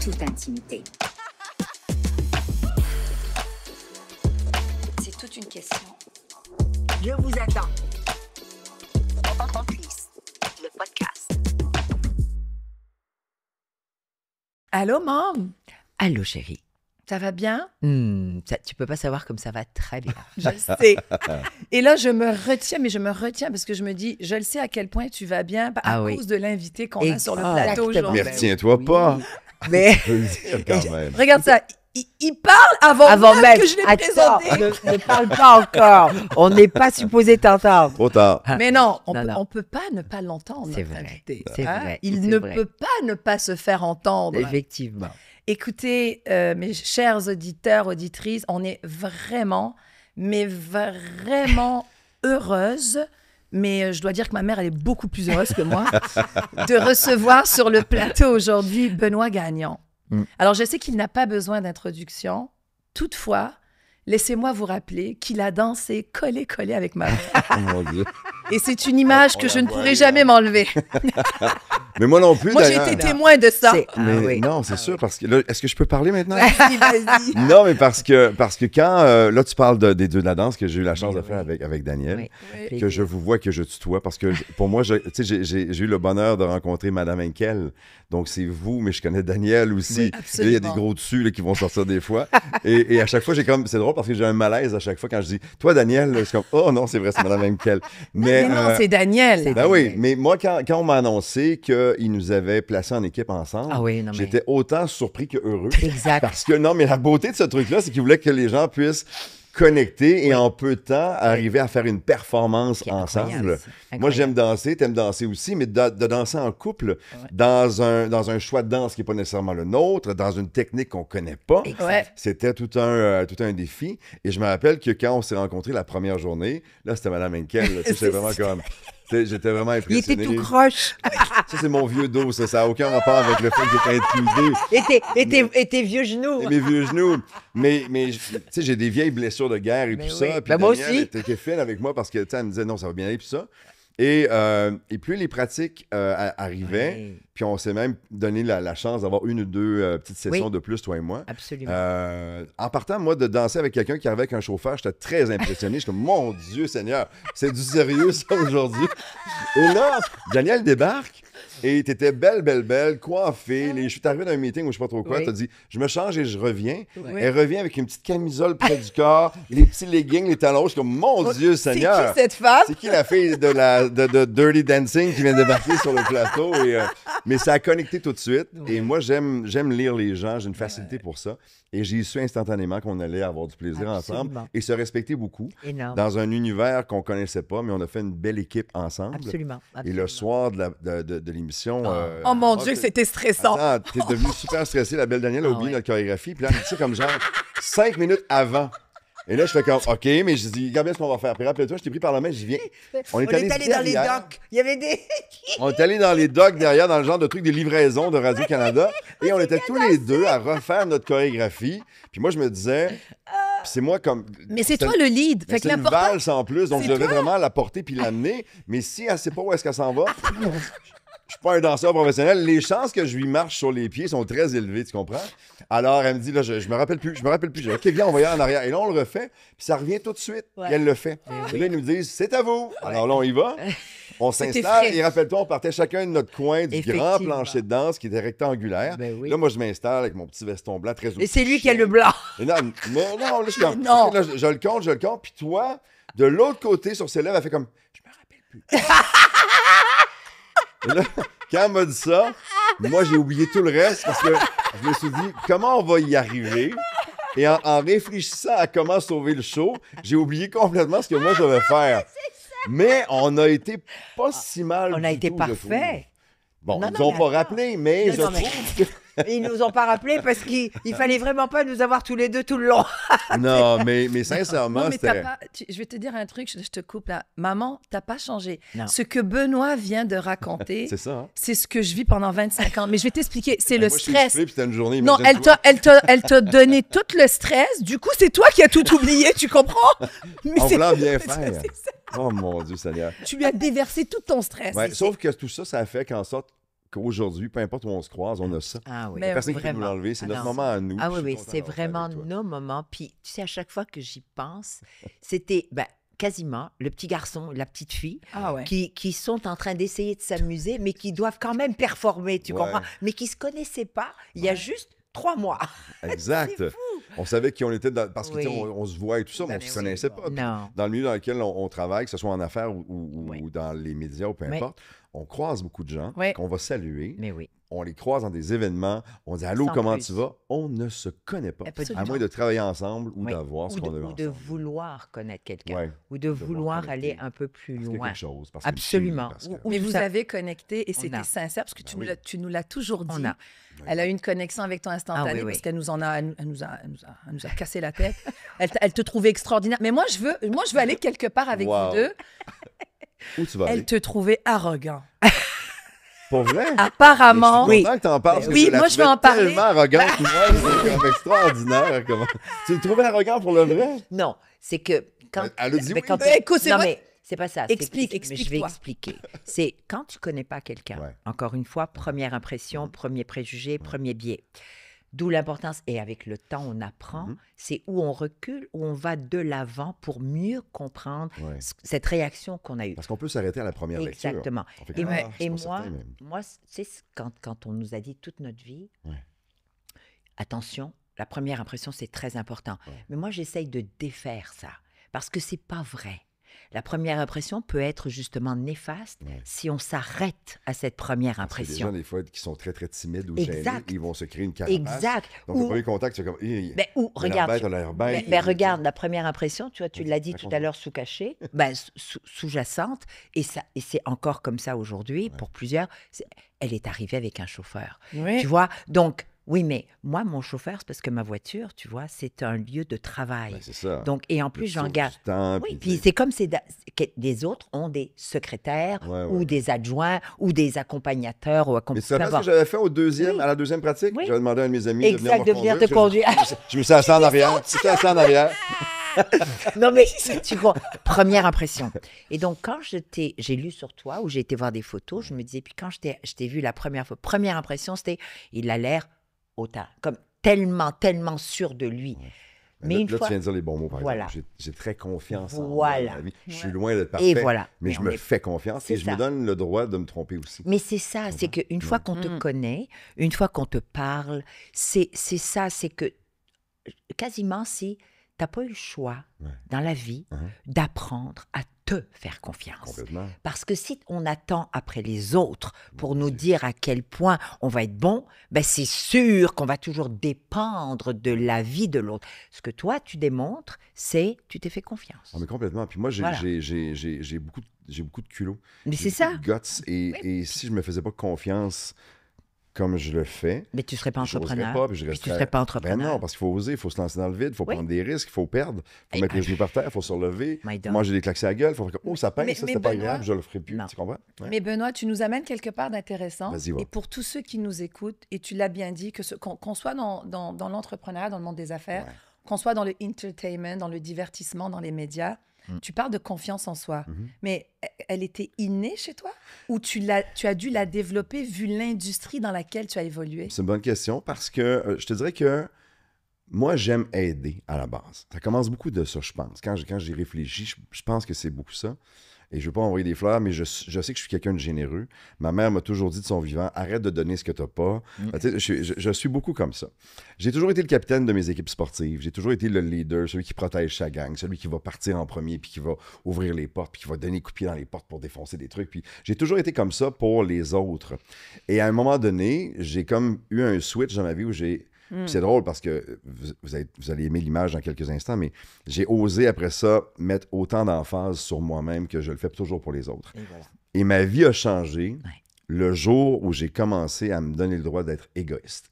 toute intimité. C'est toute une question. Je vous attends. Complice, le podcast. Allô, maman? Allô, chérie. Ça va bien? Tu peux pas savoir comme ça va très bien. Je sais. Et là, je me retiens parce que je me dis, je le sais à quel point tu vas bien à cause de l'invité qu'on a sur le plateau aujourd'hui. Mais retiens-toi pas. Mais Je veux le dire quand même. Regarde ça. Il parle avant même que je l'ai présenté. Ne parle pas encore. On n'est pas supposé t'entendre. Trop tard. Mais non, on Non. peut pas ne pas l'entendre. C'est notre vrai. invité. C'est vrai. Il C'est ne vrai. peut pas ne pas se faire entendre. Effectivement. Écoutez, mes chers auditeurs, auditrices, on est vraiment, mais vraiment heureuse. Mais je dois dire que ma mère, elle est beaucoup plus heureuse que moi de recevoir sur le plateau aujourd'hui Benoît Gagnon. Alors, je sais qu'il n'a pas besoin d'introduction. Toutefois, laissez-moi vous rappeler qu'il a dansé collé avec ma mère. Oh mon Dieu. Et c'est une image que je ne pourrai jamais m'enlever. Mais moi non plus, Moi, j'ai d'ailleurs. été témoin de ça. Mais non, c'est sûr, parce que là, est-ce que je peux parler maintenant? Vas-y. Non, mais parce que quand, là, tu parles des deux de la danse que j'ai eu la chance de faire avec Daniel, Oui. que je vous vois, que je tutoie, parce que pour moi, tu sais, j'ai eu le bonheur de rencontrer Madame Henkel, donc c'est vous, mais je connais Daniel aussi. Oui, Là, absolument. il y a des gros dessus là, qui vont sortir des fois. Et à chaque fois, c'est drôle parce que j'ai un malaise à chaque fois quand je dis, toi, Daniel, je suis comme, oh non, c'est vrai, c'est Madame Henkel. Mais non, c'est Daniel. Ben oui, mais moi, quand on m'a annoncé qu'il nous avait placés en équipe ensemble, j'étais autant surpris que heureux. Exact. Parce que non, mais la beauté de ce truc-là, c'est qu'il voulait que les gens puissent connecter et en peu de temps arriver à faire une performance ensemble. Moi, j'aime danser, t'aimes danser aussi, mais de danser en couple dans un choix de danse qui n'est pas nécessairement le nôtre, dans une technique qu'on ne connaît pas, c'était tout un défi. Et je me rappelle que quand on s'est rencontrés la première journée, là, c'était Mme Henkel. C'était vraiment comme... J'étais vraiment Il impressionné. était tout croche. Ça, c'est mon vieux dos, ça. Ça n'a aucun rapport avec le fait que j'étais intimidé. Et tes vieux genoux. Et mes vieux genoux. Mais tu sais, j'ai des vieilles blessures de guerre et Mais tout oui. ça. Puis Ben, moi Daniel aussi. était fine avec moi parce que, tu sais, elle me disait non, ça va bien aller, puis ça. Et plus les pratiques arrivaient, puis on s'est même donné la chance d'avoir une ou deux petites sessions de plus, toi et moi. Absolument. En partant, moi, de danser avec quelqu'un qui arrivait avec un chauffeur, j'étais très impressionné. J'étais comme, mon Dieu Seigneur, c'est du sérieux ça aujourd'hui. Et là, Daniel débarque. Et t'étais belle, coiffée. Je suis arrivé dans un meeting où je sais pas trop quoi. T'as dit, je me change et je reviens. Elle revient avec une petite camisole près du corps, les petits leggings, les talons. Je suis comme, mon Dieu Seigneur. C'est qui cette femme? C'est qui la fille de Dirty Dancing qui vient de débarquer sur le plateau? Mais ça a connecté tout de suite. Et moi, j'aime lire les gens. J'ai une facilité pour ça. Et j'ai su instantanément qu'on allait avoir du plaisir ensemble et se respecter beaucoup. Énorme. Dans un univers qu'on connaissait pas, mais on a fait une belle équipe ensemble. Absolument. Et le soir de l'émission... Oh mon Dieu, c'était stressant. Attends, t'es devenue super stressée. La belle Danielle a oublié notre chorégraphie. Puis là, tu sais, comme genre 5 minutes avant. Et là, je fais comme, OK, mais je dis, regarde bien ce qu'on va faire. Puis rappelle-toi, je t'ai pris par la main, j'y viens. On est allé dans les derrière. docks. Il y avait des... On est allé dans les docks derrière, dans le genre de truc de livraison de Radio-Canada. Et on était tous les deux à refaire notre chorégraphie. Puis moi, je me disais, puis c'est moi comme... Mais c'est toi le lead. Fait que c'est une l'important... valse en plus, donc je devais vraiment la porter puis l'amener. Mais si elle sait pas où est-ce qu'elle s'en va... Je suis pas un danseur professionnel. Les chances que je lui marche sur les pieds sont très élevées, tu comprends? Alors, elle me dit, là, je me rappelle plus. Je dis, OK, viens, on va y aller en arrière. Et là, on le refait, puis ça revient tout de suite. Puis elle le fait. Et là, ils nous disent, c'est à vous. Alors là, on y va. On s'installe. Et rappelle-toi, on partait chacun de notre coin du grand plancher de danse qui était rectangulaire. Là, moi, je m'installe avec mon petit veston blanc très Et c'est lui qui a le blanc. Et non, là, je suis comme, OK, là, je le compte. Puis toi, de l'autre côté, sur ses lèvres, elle fait comme, je me rappelle plus. Et là, quand elle m'a dit ça, moi, j'ai oublié tout le reste parce que je me suis dit, comment on va y arriver? Et en réfléchissant à comment sauver le show, j'ai oublié complètement ce que moi, je devais faire. Mais on a été pas si mal. On a été parfait. Bon, ils nous ont pas rappelé, mais je trouve que... Ils nous ont pas rappelé parce qu'il fallait vraiment pas nous avoir tous les deux tout le long. Non, mais sincèrement, Non, mais c'était... je vais te dire un truc, je te coupe là. Maman, t'as pas changé. Non. Ce que Benoît vient de raconter, c'est ça, hein? c'est ce que je vis pendant 25 ans. Mais je vais t'expliquer, c'est le Moi, stress. Je suis soufflé, puis c'était une journée, Non, elle t'a donné tout le stress. Du coup, c'est toi qui as tout oublié, tu comprends? Mais en c'est- voulant bien c'est- faire. c'est ça. Oh mon Dieu Seigneur. Tu lui as déversé tout ton stress. Ouais, sauf que tout ça, ça a fait qu'en sorte qu'aujourd'hui, peu importe où on se croise, on a ça. Ah oui. Mais Personne qui peut nous vraiment. l'enlever. C'est Ah notre non. moment à nous. Ah Je oui, suis oui, content c'est d'avoir fait vraiment avec toi. nos moments. Puis, tu sais, à chaque fois que j'y pense, c'était quasiment le petit garçon, la petite fille, Ah ouais. qui sont en train d'essayer de s'amuser, mais qui doivent quand même performer, tu Ouais. comprends? Mais qui ne se connaissaient pas il y a juste 3 mois. Exact. C'est fou. On savait qui on était parce que Oui. tu sais, on se voit et tout ça, mais on ne Ben se oui. connaissait pas. Puis Non. dans le milieu dans lequel on travaille, que ce soit en affaires ou Oui. dans les médias ou peu Oui. importe, on croise beaucoup de gens Oui. qu'on va saluer. Mais oui. On les croise dans des événements. On dit allô, Sans comment plus. tu vas? On ne se connaît pas. Absolument. À moins de travailler ensemble ou Oui. d'avoir ce qu'on a vu Ou de ensemble. vouloir connaître quelqu'un. Ouais. Ou de vouloir connecter. aller un peu plus Parce qu'il y a loin. quelque chose. Parce qu'il y a Absolument. une chimie, parce que- Ou Mais vous ça- avez connecté et On c'était a. sincère parce que Ben oui. tu nous l'as toujours dit. On a. Elle a eu une connexion avec toi instantanée Ah oui, oui. parce qu'elle nous en a, elle nous a cassé la tête. Elle te trouvait extraordinaire. Mais moi, je veux aller quelque part avec Wow. vous deux. Où tu vas aller? Elle te trouvait arrogant. Pour vrai? Apparemment. Je suis content que t'en parles. parce que Oui, je la moi, je vais trouvais en parler. tellement arrogante. Moi, c'est comme extraordinaire. Comment... Tu le trouvais arrogant pour le vrai? Non, c'est que quand. Elle a dit oui. quand Écoute, c'est non, vrai. mais c'est pas ça. c'est- Explique, mais je vais explique-toi. expliquer. C'est quand tu connais pas quelqu'un, Ouais. encore une fois, première impression, premier préjugé, premier biais. D'où l'importance, et avec le temps, on apprend, c'est où on recule, où on va de l'avant pour mieux comprendre Ouais. cette réaction qu'on a eue. Parce qu'on peut s'arrêter à la première lecture. Exactement. On fait Et, comme, moi- ah, je suis et pas moi, certain, même. moi, tu sais, quand on nous a dit toute notre vie, Ouais. attention, la première impression, c'est très important. Ouais. Mais moi, j'essaye de défaire ça, parce que c'est pas vrai. La première impression peut être justement néfaste Ouais. si on s'arrête à cette première Parce qu'il y a des impression. gens, des fois, qui sont très, très timides ou Exact. gênés, ils vont se créer une carapace. Exact. Donc, Ou- le premier contact, c'est comme... Ou il a l'air regarde, bête, il a l'air bête. regarde, la première impression, tu vois, tu Vas-y, l'as dit tout à raconte-moi. l'heure sous-cachée, sous-jacente, et c'est encore comme ça aujourd'hui pour plusieurs. Elle est arrivée avec un chauffeur. Oui. Tu vois, donc, oui, mais moi, mon chauffeur, c'est parce que ma voiture, tu vois, c'est un lieu de travail. Ben, c'est ça. Donc, et en plus, Tu j'en sauves garde. du temps, Oui, puis puis tu sais. c'est comme que des autres ont des secrétaires Ouais, ou ouais. des adjoints ou des accompagnateurs ou Mais accompagnateurs. tu te rappelles ce que j'avais fait Oui. à la deuxième pratique? Oui. J'avais demandé à un de mes amis Exact, de venir te conduire. Je me suis assis en arrière. Je me suis assis en arrière. Non, mais tu vois, première impression. Et donc, quand j'ai lu sur toi ou j'ai été voir des photos, je me disais, puis quand je t'ai vu la première fois, première impression, c'était, il a l'air autant, comme tellement sûr de lui. Mais là, une là, fois. tu viens de dire les bons mots, par Voilà. exemple. J'ai très confiance en moi, Voilà. dans la vie. Je suis loin d'être parfait, Et voilà. mais Mais je on me est- fais confiance C'est et je ça. me donne le droit de me tromper aussi. Mais c'est ça, c'est qu'une fois qu'on te connaît, une fois qu'on te parle, c'est ça, c'est que quasiment si tu n'as pas eu le choix Ouais. dans la vie d'apprendre à te faire confiance. Complètement. Parce que si on attend après les autres pour nous dire à quel point on va être bon, ben c'est sûr qu'on va toujours dépendre de l'avis de l'autre. Ce que toi, tu démontres, c'est tu t'es fait confiance. Ah, mais complètement. Puis moi, Voilà. j'ai beaucoup de culot. Mais J'ai c'est beaucoup ça. de guts. Et si je me faisais pas confiance comme je le fais, Mais tu ne serais pas j'oserais entrepreneur. pas, puis je Puis tu resterais- ne serais pas Ben entrepreneur. non, parce qu'il faut oser, il faut se lancer dans le vide, il faut Oui. prendre des risques, il faut perdre, il faut Et mettre les ben, genoux par terre, il faut se relever. My God. Moi, j'ai des claques à la gueule, il faut faire comme, oh, ça pince, Mais- ça, mais c'était pas Benoît- agréable, je le ferai plus. Non. Tu comprends? Ouais. Mais Benoît, tu nous amènes quelque part d'intéressant. Vas-y, va. Et pour tous ceux qui nous écoutent, et tu l'as bien dit, qu'on soit dans l'entrepreneuriat, dans le monde des affaires, Ouais. qu'on soit dans le entertainment, dans le divertissement, dans les médias, tu parles de confiance en soi. Mhm. Mais elle était innée chez toi? Ou tu as dû la développer vu l'industrie dans laquelle tu as évolué? C'est une bonne question parce que je te dirais que moi, j'aime aider à la base. Ça commence beaucoup de ça, je pense. Quand j'y réfléchis, je pense que c'est beaucoup ça. Et je ne veux pas envoyer des fleurs, mais je sais que je suis quelqu'un de généreux. Ma mère m'a toujours dit de son vivant, arrête de donner ce que tu n'as pas. Tu sais, je suis beaucoup comme ça. J'ai toujours été le capitaine de mes équipes sportives. J'ai toujours été le leader, celui qui protège sa gang, celui qui va partir en premier, puis qui va ouvrir les portes, puis qui va donner coup de pied dans les portes pour défoncer des trucs. Puis j'ai toujours été comme ça pour les autres. Et à un moment donné, j'ai comme eu un switch dans ma vie où j'ai... Puis c'est drôle parce que vous allez aimer l'image dans quelques instants, mais j'ai osé après ça mettre autant d'emphase sur moi-même que je le fais toujours pour les autres. Et voilà. Et ma vie a changé Ouais. le jour où j'ai commencé à me donner le droit d'être égoïste.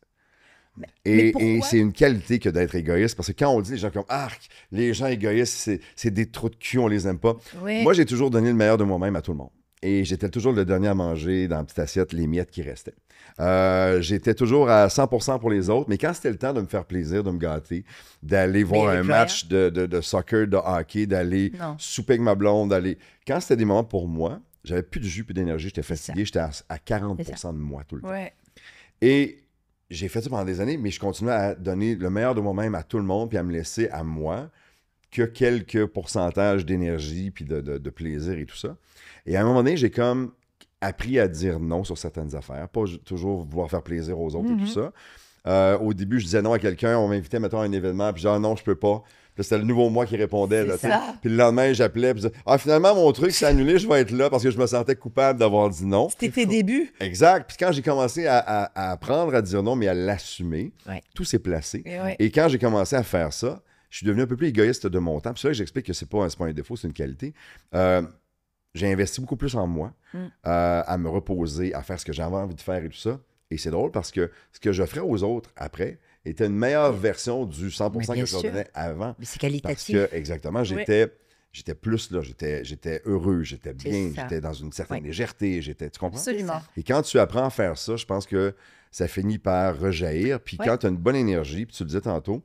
mais Et pourquoi? c'est une qualité que d'être égoïste, parce que quand on dit les gens comme « Arc, les gens égoïstes, c'est des trous de cul, on les aime pas Oui. Moi, j'ai toujours donné le meilleur de moi-même à tout le monde. Et j'étais toujours le dernier à manger dans la petite assiette les miettes qui restaient. J'étais toujours à 100% pour les autres, mais quand c'était le temps de me faire plaisir, de me gâter, d'aller voir Mais un plus match de soccer, de hockey, d'aller Non. souper avec ma blonde, d'aller... Quand c'était des moments pour moi, j'avais plus de jus, plus d'énergie, j'étais fatigué, j'étais à 40% de moi tout le temps. Ouais. Et j'ai fait ça pendant des années, mais je continuais à donner le meilleur de moi-même à tout le monde, puis à me laisser à moi que quelques pourcentages d'énergie, puis de plaisir et tout ça. Et à un moment donné, j'ai comme appris à dire non sur certaines affaires, pas toujours vouloir faire plaisir aux autres et tout ça. Au début, je disais non à quelqu'un, on m'invitait, mettons, à un événement, puis genre non, je peux pas. Puis c'était le nouveau moi qui répondait. Là, puis le lendemain, j'appelais, puis je disais, finalement, mon truc, c'est annulé, je vais être là parce que je me sentais coupable d'avoir dit non. C'était tes débuts. Exact. Puis quand j'ai commencé à apprendre à dire non, mais à l'assumer, tout s'est placé. Et quand j'ai commencé à faire ça, je suis devenu un peu plus égoïste de mon temps. Puis c'est là que j'explique que c'est pas un défaut, c'est une qualité. J'ai investi beaucoup plus en moi, à me reposer, à faire ce que j'avais envie de faire et tout ça. Et c'est drôle parce que ce que j'offrais aux autres après était une meilleure version du 100% que je leur donnais avant. Mais c'est qualitatif. Parce que, exactement, j'étais plus là, j'étais heureux, j'étais bien, j'étais dans une certaine légèreté, tu comprends? Absolument. Et quand tu apprends à faire ça, je pense que ça finit par rejaillir. Puis quand tu as une bonne énergie, puis tu le disais tantôt,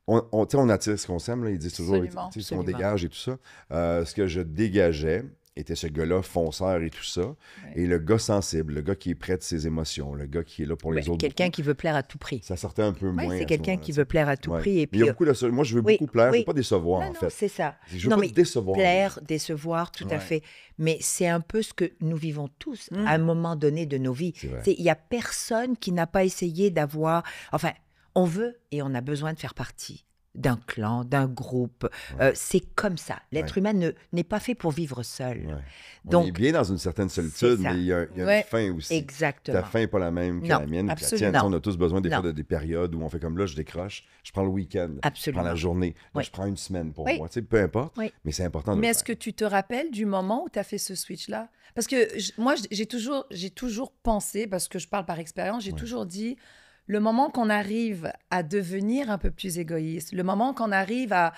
on attire ce qu'on sème, là, ils disent toujours, ce qu'on dégage et tout ça. Ce que je dégageais était ce gars-là fonceur et tout ça. Et le gars sensible, le gars qui est près de ses émotions, le gars qui est là pour les autres. Quelqu'un qui veut plaire à tout prix. Ça sortait un peu moins. C'est quelqu'un qui veut plaire à tout prix. Et puis, il y a beaucoup de... Moi, je veux beaucoup plaire, je ne veux pas décevoir, en fait. Non, c'est ça. Je veux pas décevoir. Plaire, décevoir, tout à fait. Mais c'est un peu ce que nous vivons tous à un moment donné de nos vies. Il n'y a personne qui n'a pas essayé d'avoir... Enfin, on veut et on a besoin de faire partie d'un clan, d'un groupe. C'est comme ça. L'être humain n'est pas fait pour vivre seul. Donc, on est bien dans une certaine solitude, mais il y a une fin aussi. Exactement. Ta fin n'est pas la même que la mienne, puis la tienne. On a tous besoin des fois de des périodes où on fait comme là, je décroche, je prends le week-end, je prends la journée, là, je prends une semaine pour moi. Tu sais, peu importe, mais c'est important de le faire. Mais est-ce que tu te rappelles du moment où tu as fait ce switch-là? Parce que moi, j'ai toujours pensé, parce que je parle par expérience, j'ai toujours dit... Le moment qu'on arrive à devenir un peu plus égoïste, le moment qu'on arrive à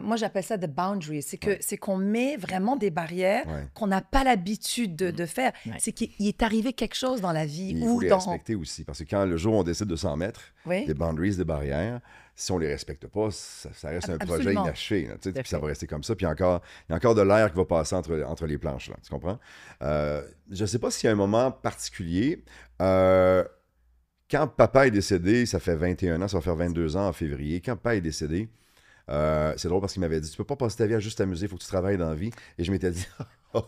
moi j'appelle ça the boundaries, c'est qu'on met vraiment des barrières qu'on n'a pas l'habitude de faire. C'est qu'il est arrivé quelque chose dans la vie. Il faut les respecter aussi, parce que quand le jour où on décide de s'en mettre, des boundaries, des barrières, si on les respecte pas, ça reste un projet inachevé. Là, puis ça va rester comme ça. Puis il y a encore de l'air qui va passer entre les planches. Là, tu comprends? Je ne sais pas s'il y a un moment particulier... Quand papa est décédé, ça fait 21 ans, ça va faire 22 ans en février. Quand papa est décédé, c'est drôle parce qu'il m'avait dit « Tu peux pas passer ta vie à juste t'amuser, il faut que tu travailles dans la vie. » Et je m'étais dit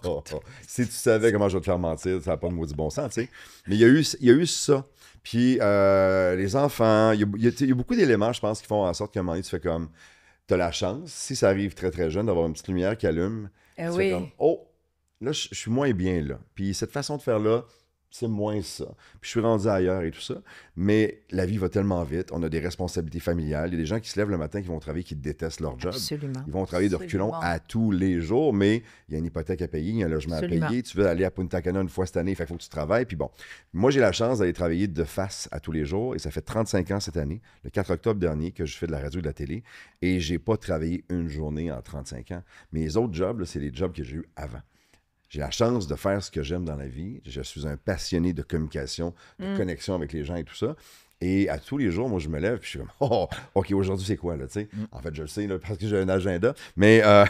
« Si tu savais comment je vais te faire mentir, ça n'a pas de maudit bon sens. » tu sais. Mais il y a eu ça. Puis les enfants, il y a beaucoup d'éléments, je pense, qui font en sorte qu'à un moment donné, tu fais comme... Tu as la chance, si ça arrive très, très jeune, d'avoir une petite lumière qui allume. Tu fais comme « Oh, là, je suis moins bien là. » Puis cette façon de faire là, c'est moins ça. Puis je suis rendu ailleurs et tout ça. Mais la vie va tellement vite. On a des responsabilités familiales. Il y a des gens qui se lèvent le matin, qui vont travailler, qui détestent leur job. Absolument. Ils vont travailler de reculons à tous les jours, mais il y a une hypothèque à payer, il y a un logement à payer. Tu veux aller à Punta Cana une fois cette année, il faut que tu travailles. Puis bon, moi, j'ai la chance d'aller travailler de face à tous les jours. Et ça fait 35 ans cette année, le 4 octobre dernier, que je fais de la radio et de la télé. Et j'ai pas travaillé une journée en 35 ans. Mes autres jobs, là, c'est les jobs que j'ai eus avant. J'ai la chance de faire ce que j'aime dans la vie. Je suis un passionné de communication, de connexion avec les gens et tout ça. Et à tous les jours, moi, je me lève et je suis comme « Oh, OK, aujourd'hui, c'est quoi, là, tu sais? » En fait, je le sais, là, parce que j'ai un agenda. Mais un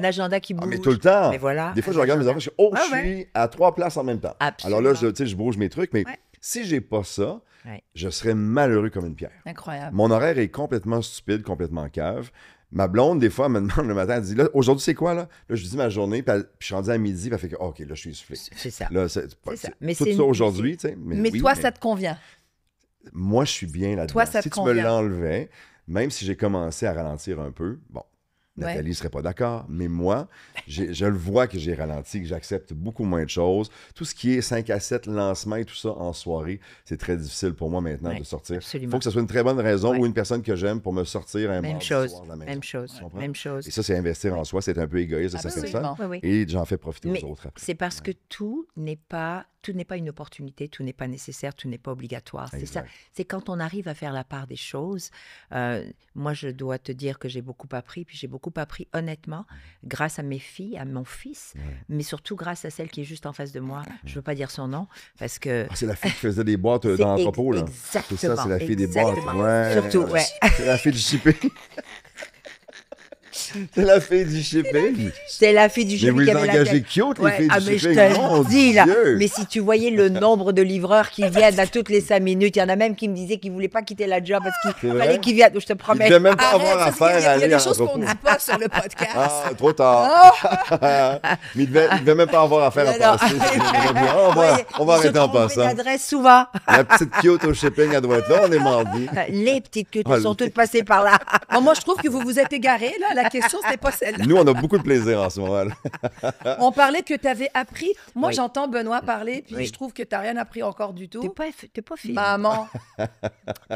agenda qui bouge. Mais tout le temps. Mais voilà, des fois, je regarde mes enfants, je suis « Oh, je suis à 3 places en même temps. » Absolument. Alors là, je bouge mes trucs, mais si j'ai pas ça, je serais malheureux comme une pierre. Incroyable. Mon horaire est complètement stupide, complètement cave. Ma blonde, des fois, elle me demande le matin, elle dit, là, aujourd'hui, c'est quoi, là? Là, je lui dis ma journée, puis je suis rendu à midi, puis elle fait que, OK, là, je suis essoufflé. C'est ça. Là, c'est ça. Tout ça aujourd'hui, tu sais. Mais toi, ça te convient? Moi, je suis bien là-dedans. Toi, ça te convient. Si tu me l'enlevais, même si j'ai commencé à ralentir un peu, bon, Nathalie ne serait pas d'accord, mais moi, je le vois que j'ai ralenti, que j'accepte beaucoup moins de choses. Tout ce qui est 5 à 7 lancements et tout ça en soirée, c'est très difficile pour moi maintenant de sortir. Absolument. Il faut que ce soit une très bonne raison ou une personne que j'aime pour me sortir un mardi soir de la maison. Même chose. Et ça, c'est investir en soi, c'est un peu égoïste de cette personne. Et j'en fais profiter aux autres après. C'est parce que tout n'est pas une opportunité, tout n'est pas nécessaire, tout n'est pas obligatoire. C'est ça. C'est quand on arrive à faire la part des choses. Moi, je dois te dire que j'ai beaucoup appris, puis j'ai beaucoup appris honnêtement grâce à mes filles, à mon fils, mais surtout grâce à celle qui est juste en face de moi. Je ne veux pas dire son nom parce que... c'est la fille qui faisait des boîtes dans l'entrepôt, là. Exactement. C'est ça, c'est la fille des boîtes. Surtout, C'est la fille du shipping. C'est la fille du shipping. C'est la fille du Mais shipping vous qui les avait la engagez tête. cute, les Ouais. filles Ah, du mais je shipping. te Mon le dis, là. Dieu. Mais si tu voyais le nombre de livreurs qui viennent à toutes les 5 minutes, il y en a même qui me disaient qu'ils ne voulaient pas quitter la job parce C'est qu'il vrai? fallait qu'ils viennent. Je te Il ne promets. devait même pas Arrête, avoir parce qu'il y a- affaire à il y a aller à des choses qu'on ne l'entrepôt. dit pas sur le podcast. Ah, trop tard. Mais il devait même pas avoir affaire à Non, non. passer. On va arrêter en passant. L'adresse souvent. La petite cute au shipping, elle doit être là. On est mardi. Les petites queues Ah, sont toutes passées par là. Bon, moi, je trouve que vous vous êtes égarés, là. La question, c'était pas celle-là. Nous, on a beaucoup de plaisir en ce moment. Là. On parlait que tu avais appris. Moi, Oui. j'entends Benoît parler, puis Oui. je trouve que tu n'as rien appris encore du tout. T'es pas fine. Maman, T'es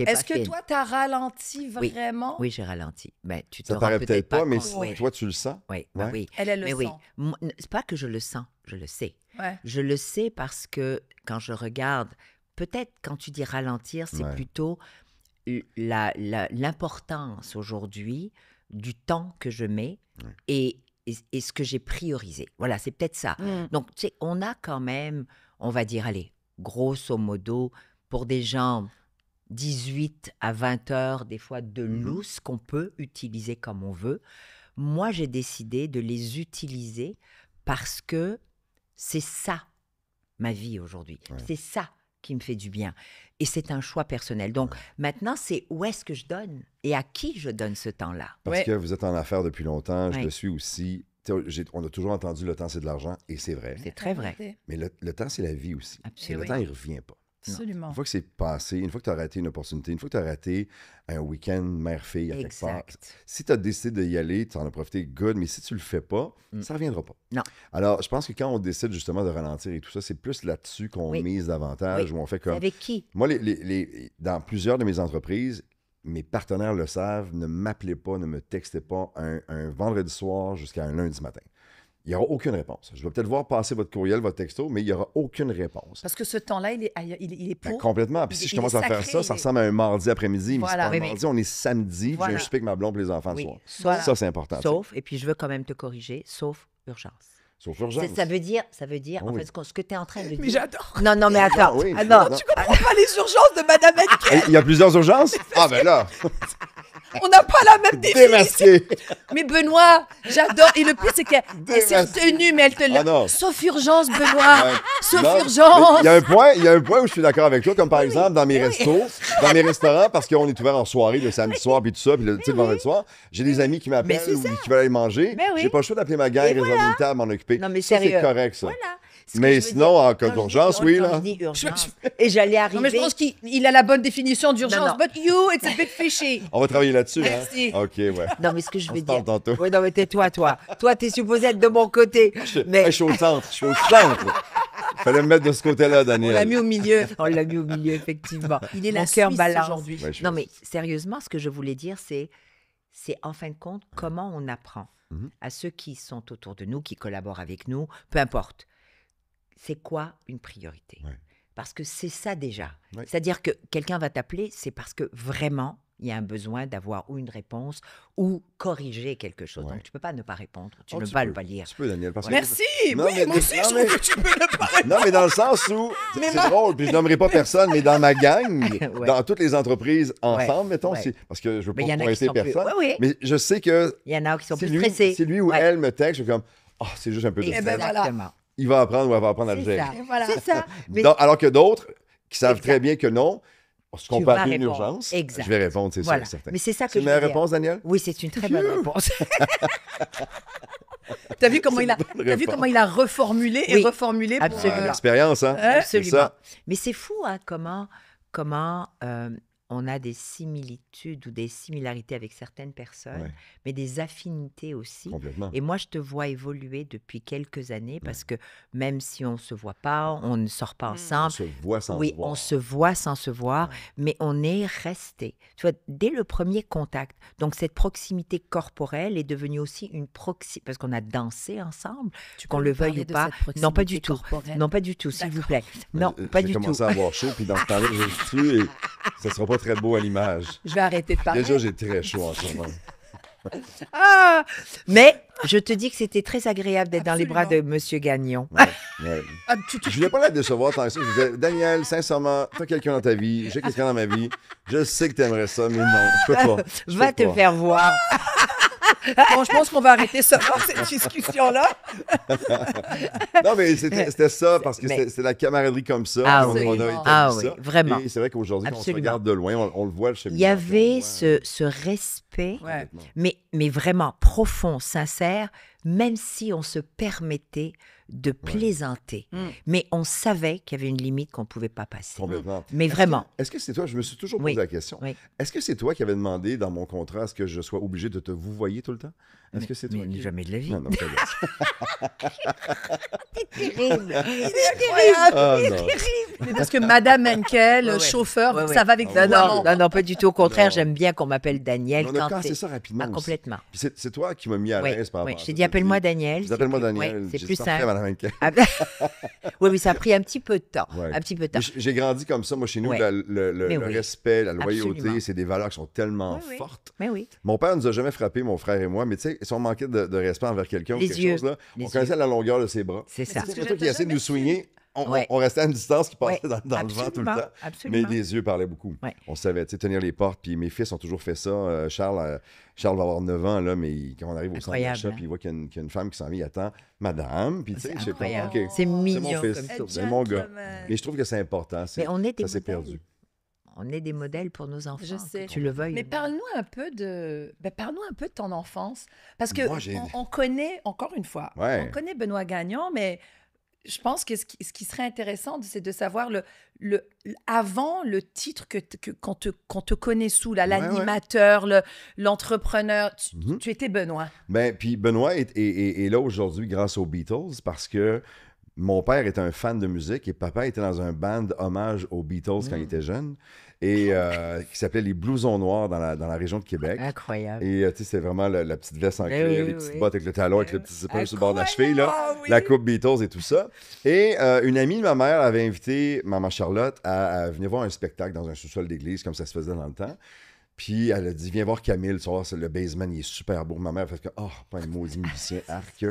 pas est-ce que fine. toi, tu as ralenti Oui. vraiment? Oui, j'ai ralenti. Ben, tu te Ça rends paraît peut-être pas, mais compte. Oui. toi, tu le sens. Oui, Ouais. oui. Elle le Mais oui, sent. c'est pas que je le sens, je le sais. Ouais. Je le sais parce que quand je regarde, peut-être quand tu dis ralentir, c'est Ouais. plutôt l'importance aujourd'hui du temps que je mets et ce que j'ai priorisé. Voilà, c'est peut-être ça. Mm. Donc, tu sais, on a quand même, on va dire, allez, grosso modo, pour des gens, 18 à 20 heures, des fois de loose qu'on peut utiliser comme on veut. Moi, j'ai décidé de les utiliser parce que c'est ça, ma vie aujourd'hui. Ouais. C'est ça qui me fait du bien. Et c'est un choix personnel. Donc, maintenant, c'est où est-ce que je donne et à qui je donne ce temps-là. Parce Ouais. que vous êtes en affaires depuis longtemps, je Oui. le suis aussi. Tu sais, on a toujours entendu le temps, c'est de l'argent, et c'est vrai. C'est très vrai. Mais le temps, c'est la vie aussi. Absolument. Et le temps, il ne revient pas. Absolument. Une fois que c'est passé, une fois que tu as raté une opportunité, une fois que tu as raté un week-end mère-fille à quelque part, Exact. si tu as décidé d'y aller, tu en as profité, good, mais si tu le fais pas, ça ne reviendra pas. Non. Alors, je pense que quand on décide justement de ralentir et tout ça, c'est plus là-dessus qu'on Oui. mise davantage, Oui. où on fait C'est comme... avec qui? Moi, dans plusieurs de mes entreprises, mes partenaires le savent, ne m'appelez pas, ne me textez pas un vendredi soir jusqu'à un lundi matin. Il n'y aura aucune réponse. Je vais peut-être voir passer votre courriel, votre texto, mais il n'y aura aucune réponse. Parce que ce temps-là, il est Ben, pour. complètement. Puis si il je est commence à faire sacré, ça, ça ressemble à un mardi après-midi. Mais Voilà. c'est pas Oui, un mais- mardi, on est samedi, Voilà. j'ai un souper avec ma blonde et les enfants Oui. le soir. Sauf, Ça, c'est important. sauf, et puis je veux quand même te corriger, sauf urgence. Sauf urgence. Ça veut dire, Ah en oui. fait, ce que tu es en train de Mais dire. j'adore. Non, non, mais attends. oui. Ah non. Non. Tu comprends pas les urgences de Madame Henkel. Il y a plusieurs urgences? Ah ben là, On n'a pas la même définition. démasqué. Mais Benoît, j'adore. Et le pire, c'est qu'elle s'est Démasqué. retenue, mais elle te Ah non. l'a. Sauf urgence, Benoît. Ouais. Sauf Non, urgence. Il y a un point où je suis d'accord avec toi, comme par exemple dans mes restos, dans mes restaurants, parce qu'on est ouvert en soirée le samedi soir, puis tout ça, puis le vendredi soir. J'ai des amis qui m'appellent c'est ou ça. qui veulent aller manger. Mais oui. J'ai pas le choix d'appeler ma gang, Et réserver une table, m'en occuper. Non, mais ça, c'est sérieux. correct, ça. Voilà. Ce que Mais je veux sinon, dire, en cas quand d'urgence, je dis- oui, quand là. je dis urgence, et j'allais arriver. Non, mais je pense qu'il a la bonne définition d'urgence. Non, non. But you, it's a bit fishy. On va travailler là-dessus, hein? Merci. OK, ouais. Non, mais ce que je On veux se parle dire. tantôt. Oui, non, mais tais-toi, toi. Toi, t'es supposé être de mon côté. Mais Je suis au centre, je suis au centre. Fallait me mettre de ce côté-là, On l'a Daniel. mis au milieu. on l'a mis au milieu, effectivement. Il est Mon la cœur Suisse balance. aujourd'hui. Ouais, je suis- Non, mais sérieusement, ce que je voulais dire, c'est en fin de compte comment on apprend Mhm. à ceux qui sont autour de nous, qui collaborent avec nous, peu importe. C'est quoi une priorité? Ouais. Parce que c'est ça déjà. Ouais. C'est-à-dire que quelqu'un va t'appeler, c'est parce que vraiment, il y a un besoin d'avoir ou une réponse ou corriger quelque chose. Ouais. Donc, tu ne peux pas ne pas répondre. Tu Oh, ne tu peux pas peux. ne pas lire. Tu peux, Daniel, parce que... Merci. Non, Oui, mais- moi aussi, non, je mais- trouve que tu peux ne pas répondre. Non, mais dans le sens où, c'est drôle, puis je nommerai pas personne, mais dans ma gang, Ouais. dans toutes les entreprises ensemble, mettons, ouais. parce que je veux Mais pas il y en a qui pointer sont plus... personne, Oui, oui. mais je sais que Il y en a qui sont si plus lui, stressés. si lui ou Ouais. elle me texte, je suis comme, ah, c'est juste un peu de Eh ben stress. voilà. Exactement. Il va apprendre ou elle va apprendre à le C'est gérer. ça. Et voilà. C'est ça. Mais Alors que d'autres qui savent Exact. très bien que non, ce qu'on Tu peut vas appeler une répondre. urgence, Exact. je vais répondre, c'est voilà. sûr, certain. Mais c'est ça C'est que une je veux meilleure dire. réponse, Daniel? Oui, c'est une très bonne réponse. T'as vu comment C'est il a, une bonne t'as vu réponse. comment il a reformulé et Oui. reformulé pour, Absolument. L'expérience, hein? C'est Absolument. ça. Mais c'est fou, hein, comment on a des similitudes ou des similarités avec certaines personnes, Ouais. mais des affinités aussi. Complètement. Et moi, je te vois évoluer depuis quelques années parce que même si on ne se voit pas, on ne sort pas On ensemble, se voit sans oui, se voir. on se voit sans se voir, mais on est resté. Tu vois, dès le premier contact, donc cette proximité corporelle est devenue aussi une proximité, parce qu'on a dansé ensemble, Tu qu'on peux le nous parler veuille ou de pas. cette Non, pas du proximité tout. corporelle. Non, pas du tout, s'il vous D'accord. plaît. Non, J'ai pas du tout. commencé à avoir chaud, puis dans ce temps-là, je suis et ça sera pas très beau à l'image. Je vais arrêter de parler. Déjà, j'ai très chaud en ce moment. Ah! Mais je te dis que c'était très agréable d'être dans les bras de Absolument. Monsieur Gagnon. Ouais, ouais. Ah, Je voulais pas la décevoir tant que ça. Je disais, Daniel, sincèrement, t'as quelqu'un dans ta vie, j'ai quelqu'un dans ma vie, je sais que t'aimerais ça, mais non, je peux pas. Je Va peux te pas. faire voir. Bon, je pense qu'on va arrêter ça, cette discussion-là. Non, mais c'était ça, parce que Mais- c'était la camaraderie comme ça. Ah on oui. a établi Ah oui, ça. vraiment. Et c'est vrai qu'aujourd'hui, quand on se Absolument. regarde de loin, on le voit, le cheminement. Il y avait on le voit. ce respect, Ouais. mais vraiment profond, sincère, même si on se permettait de plaisanter. Mm. Mais on savait qu'il y avait une limite qu'on ne pouvait pas passer. Complètement. Mais vraiment. Est-ce que c'est toi, je me suis toujours posé Oui. la question, Oui. est-ce que c'est toi qui avais demandé dans mon contrat à ce que je sois obligé de te vouvoyer tout le temps? Est-ce que c'est toi? Mais qui- jamais de la vie. Non, non, pas vrai. Terrible. Incroyable. Ah, non. Mais parce que Madame Menkel, Ouais, ouais. chauffeur, Ouais, ouais. ça va avec vous. Non, Ah non, non, non, pas du tout. Au contraire, Non. j'aime bien qu'on m'appelle Daniel. On a quand cassé t'es- ça rapidement Ah, aussi. complètement. Puis c'est toi qui m'as mis à Oui, l'aise par rapport oui. à Je ça. t'ai dit, T'as appelle-moi dit, Daniel. appelle-moi c'est plus- Daniel. ouais, c'est J'ai plus dit, parfait, simple. Madame Henkel. Ah, oui, mais ça a pris un petit peu de temps. Ouais. Un petit peu de temps. Mais j'ai grandi comme ça. Moi, chez nous, Ouais. le Mais oui. respect, la loyauté, Absolument. c'est des valeurs qui sont tellement Oui, oui. fortes. Mais oui. Mon père nous a jamais frappé, mon frère et moi, mais tu sais, si on manquait de respect envers quelqu'un ou Les quelque yeux. chose, là, Les on connaissait la longueur de ses bras. C'est ça. Tu sais, que toi qui j'avais essayais de jamais nous swinguer, on, Ouais. on restait à une distance qui passait Ouais. dans le vent tout le Absolument, temps. absolument. Mais les yeux parlaient beaucoup. Ouais. On savait, tu sais, tenir les portes. Puis mes fils ont toujours fait ça. Charles va avoir 9 ans, là, mais quand on arrive au centre Incroyable, d'achat, hein. puis il voit qu'il y a une femme qui s'en vient, il attend, madame. Puis tu sais, C'est je sais pas, incroyable. OK. C'est mignon mon fils. comme C'est mon gars. Gentleman. Mais je trouve que c'est important. Mais on est des ça s'est modèles. perdu. On est des modèles pour nos enfants. Je sais. Que tu le veuilles. Mais parle-nous un peu de, parle-nous un peu de ton enfance, parce que Moi, j'ai- on connaît encore une fois, Ouais. on connaît Benoît Gagnon, mais je pense que ce qui serait intéressant, c'est de savoir avant le titre qu'on te connaît sous, là, Ouais, ouais. l'animateur, l'entrepreneur. Mhm. Tu étais Benoît. Ben, puis Benoît est là aujourd'hui grâce aux Beatles parce que mon père était un fan de musique et papa était dans un band hommage aux Beatles quand il était jeune et qui s'appelait les Blousons Noirs dans la région de Québec. Incroyable. Et tu sais, c'est vraiment la petite veste en Eh cuir, oui, les oui, petites oui. bottes avec le talon, avec le petit zipper sur le bord de la cheville, là. Incroyable, oui. La coupe Beatles et tout ça. Et une amie de ma mère avait invité maman Charlotte à venir voir un spectacle dans un sous-sol d'église, comme ça se faisait dans le temps. Puis elle a dit, viens voir Camille, tu vas voir, le basement, il est super beau. Ma mère a fait que, oh, pas un maudit musicien, arc.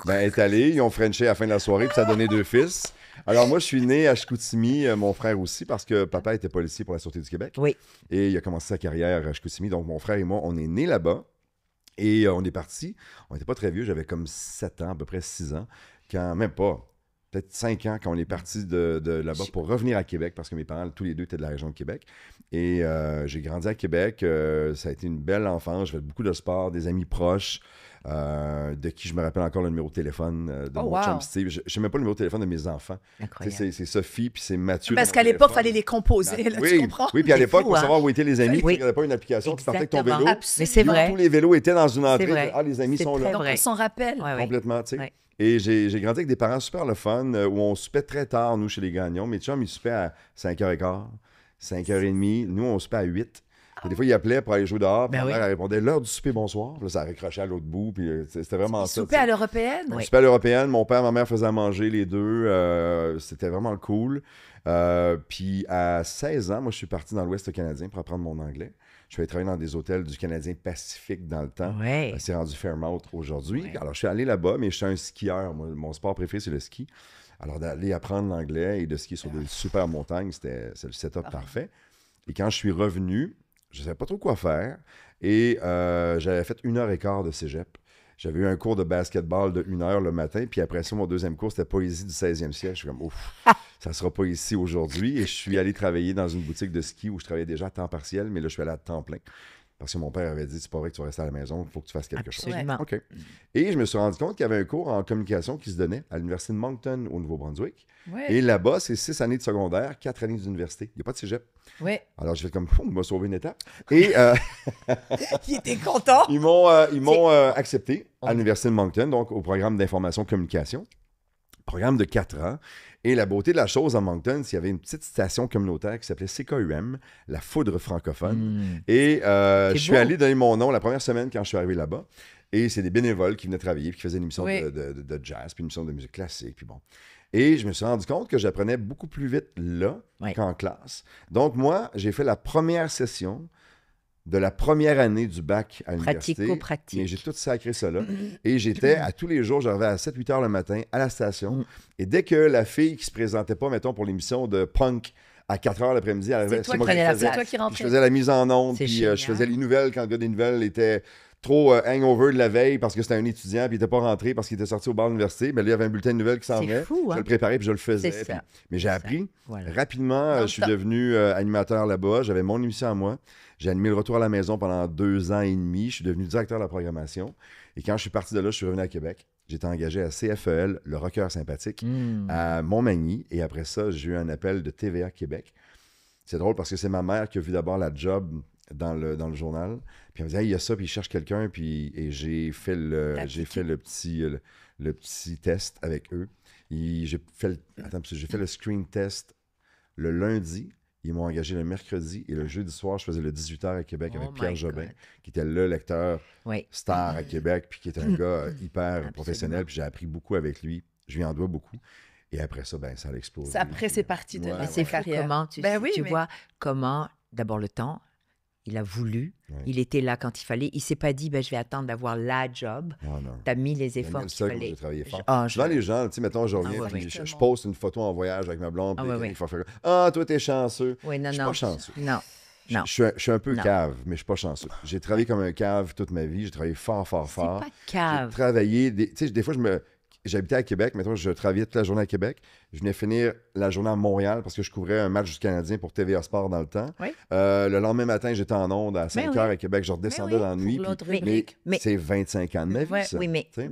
Ben, elle est allée, ils ont frenché à la fin de la soirée, puis ça a donné 2 fils. Alors moi, je suis né à Chicoutimi, mon frère aussi, parce que papa était policier pour la Sûreté du Québec. Oui. Et il a commencé sa carrière à Chicoutimi. Donc mon frère et moi, on est nés là-bas. Et on est partis. On n'était pas très vieux, j'avais comme 7 ans, à peu près 6 ans, quand même pas. Peut-être 5 ans quand on est parti de là-bas pour revenir à Québec parce que mes parents, tous les deux, étaient de la région de Québec. Et j'ai grandi à Québec. Ça a été une belle enfance. J'ai fait beaucoup de sport, des amis proches, de qui je me rappelle encore le numéro de téléphone de Oh, mon wow. chum Steve. Je ne sais même pas le numéro de téléphone de mes enfants. Tu sais, Incroyable. c'est Sophie puis c'est Mathieu. Parce dans qu'à mon l'époque, il téléphone. fallait les composer, là, tu Oui, comprends? oui, puis à C'est l'époque, fou, pour hein? savoir où étaient les amis, Oui. il n'y avait pas une application. Tu partais avec ton Exactement. vélo. Mais c'est vrai. Tous les vélos étaient dans une entrée. vrai. Ah, les amis C'est sont très là. Donc, vrai. on s'en rappelle. Ouais, ouais. Complètement, tu sais. Ouais. Et j'ai grandi avec des parents super le fun, où on soupait très tard, nous, chez les Gagnons. Mes chums, ils soupaient à 5h15, 5h30. Nous, on soupait à 8. Et des fois, ils appelaient pour aller jouer dehors. Puis Ben ma oui. mère, elle répondait l'heure du souper, bonsoir. Puis là, ça raccrochait à l'autre bout. Puis c'était vraiment Ils ça. soupaient à l'européenne. On Oui. soupait à l'européenne. Mon père, ma mère faisaient à manger les deux. C'était vraiment cool. Puis à 16 ans, moi, je suis parti dans l'Ouest canadien pour apprendre mon anglais. Je suis allé travailler dans des hôtels du Canadien Pacifique dans le temps. Ouais. C'est rendu Fairmount aujourd'hui. Ouais. Alors, je suis allé là-bas, mais je suis un skieur. Moi, mon sport préféré, c'est le ski. Alors, d'aller apprendre l'anglais et de skier sur des super montagnes, c'est le setup parfait. Et quand je suis revenu, je ne savais pas trop quoi faire. Et j'avais fait 1h15 de cégep. J'avais eu un cours de basketball de 1 heure le matin. Puis après ça, mon deuxième cours, c'était poésie du 16e siècle. Je suis comme, ouf, ça ne sera pas ici aujourd'hui. Et je suis allé travailler dans une boutique de ski où je travaillais déjà à temps partiel, mais là, je suis allé à temps plein. Parce que mon père avait dit, c'est pas vrai que tu vas rester à la maison, il faut que tu fasses quelque chose. Absolument. OK. Et je me suis rendu compte qu'il y avait un cours en communication qui se donnait à l'Université de Moncton, au Nouveau-Brunswick. Ouais. Et là-bas, c'est 6 années de secondaire, 4 années d'université. Il n'y a pas de cégep. Ouais. Alors, j'ai fait comme, on m'a sauvé une étape. Et Il était content. ils m'ont accepté à l'Université de Moncton, donc au programme d'information-communication. Programme de 4 ans. Et la beauté de la chose à Moncton, c'est qu'il y avait une petite station communautaire qui s'appelait CKUM, la foudre francophone. Et je suis beau. allé donner mon nom la première semaine quand je suis arrivé là-bas. Et c'est des bénévoles qui venaient travailler, puis qui faisaient une émission Oui. de jazz, puis une émission de musique classique, puis bon. Et je me suis rendu compte que j'apprenais beaucoup plus vite là Oui. qu'en classe. Donc moi, j'ai fait la première session de la première année du bac à l'université. Pratico-pratique. Mais j'ai tout sacré ça là. Et j'étais, à tous les jours, j'arrivais à 7-8 heures le matin à la station. Et dès que la fille qui se présentait pas, mettons, pour l'émission de punk à 4 heures l'après-midi, elle arrivait. C'est toi moi qui qui prenais la faisais. C'est toi qui Puis je rentrais. faisais la mise en onde, C'est puis génial. je faisais les nouvelles quand le gars des nouvelles était trop hangover de la veille parce que c'était un étudiant puis il n'était pas rentré parce qu'il était sorti au bar de l'université, ben là, il y avait un bulletin de nouvelles qui s'en C'est venait. fou, Je hein? le préparais puis je le faisais. C'est ça. Mais j'ai C'est appris. ça. Voilà. Rapidement, je suis Non-stop. devenu animateur là-bas. J'avais mon émission à moi. J'ai animé le retour à la maison pendant 2 ans et demi. Je suis devenu directeur de la programmation. Et quand je suis parti de là, je suis revenu à Québec. J'étais engagé à CFEL, le rocker sympathique, Mm. à Montmagny. Et après ça, j'ai eu un appel de TVA Québec. C'est drôle parce que c'est ma mère qui a vu d'abord la job dans le journal. Puis elle me dit, hey, il y a ça, puis il cherche quelqu'un. Et j'ai fait le petit test avec eux. J'ai fait le screen test le lundi. Ils m'ont engagé le mercredi et le jeudi soir, je faisais le 18h à Québec avec Oh Pierre my Jobin, God. qui était le lecteur Oui. star à Québec, puis qui est un gars hyper Absolument. professionnel, puis j'ai appris beaucoup avec lui. Je lui en dois beaucoup. Et après ça, ben ça a explosé. Ça, après, c'est parti de Ouais, la Mais c'est fou carrière. comment Ben oui, tu mais- vois comment d'abord le temps. Il a voulu, Ouais. il était là quand il fallait. Il s'est pas dit, ben, je vais attendre d'avoir la job. Non, non. Tu as mis les C'est efforts le qu'il seul où fallait. j'ai travaillé fort. Ah, Souvent, les gens, tu sais, mettons, je reviens, ouais, puis ouais. je poste une photo en voyage avec ma blonde, Ah, puis ouais, ouais. il faut faire ah, toi, t'es chanceux. Oui, non, Je suis non. pas chanceux. Non, non. Je suis un peu Non. cave, mais je suis pas chanceux. J'ai travaillé comme un cave toute ma vie. J'ai travaillé fort, fort, C'est fort. pas J'ai cave. travaillé. Tu sais, des fois, j'habitais à Québec. Maintenant, je travaillais toute la journée à Québec. Je venais finir la journée à Montréal parce que je couvrais un match du Canadien pour TVA Sport dans le temps. Oui. Le lendemain matin, j'étais en onde à 5 oui. heures à Québec. Je redescendais oui, dans la nuit. pour l'autre puis- rubrique. mais c'est 25 ans de ma vie, Ouais, ça. oui, mais Tu sais,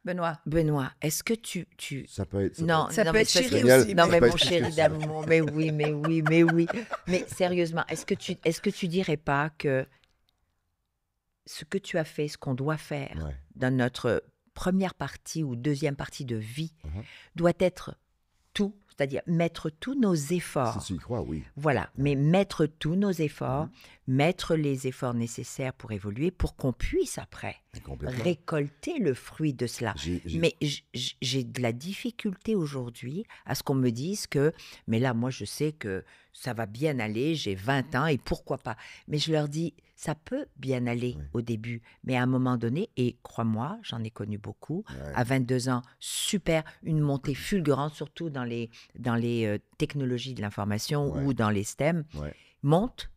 Benoît. Benoît, est-ce que tu... ça peut être. Non, Ça non, peut mais être c'est parce chéri que- Daniel, aussi. Non, ça mais peut mon être chéri chéri. d'amour, mais oui, mais oui, mais oui. Mais sérieusement, est-ce que tu dirais pas que ce que tu as fait, ce qu'on doit faire Ouais. dans notre première partie ou deuxième partie de vie, Mhm. doit être tout, c'est-à-dire mettre tous nos efforts. Si tu y crois, oui. Voilà, mais mettre tous nos Mhm. efforts, mettre les efforts nécessaires pour évoluer, pour qu'on puisse après Complètement. récolter le fruit de cela. Mais j'ai de la difficulté aujourd'hui à ce qu'on me dise que, mais là, moi, je sais que ça va bien aller, j'ai 20 ans et pourquoi pas. Mais je leur dis, ça peut bien aller Oui. au début, mais à un moment donné, et crois-moi, j'en ai connu beaucoup, Ouais. à 22 ans, super, une montée fulgurante, surtout dans les technologies de l'information Ouais. ou dans les STEM, Ouais. monte,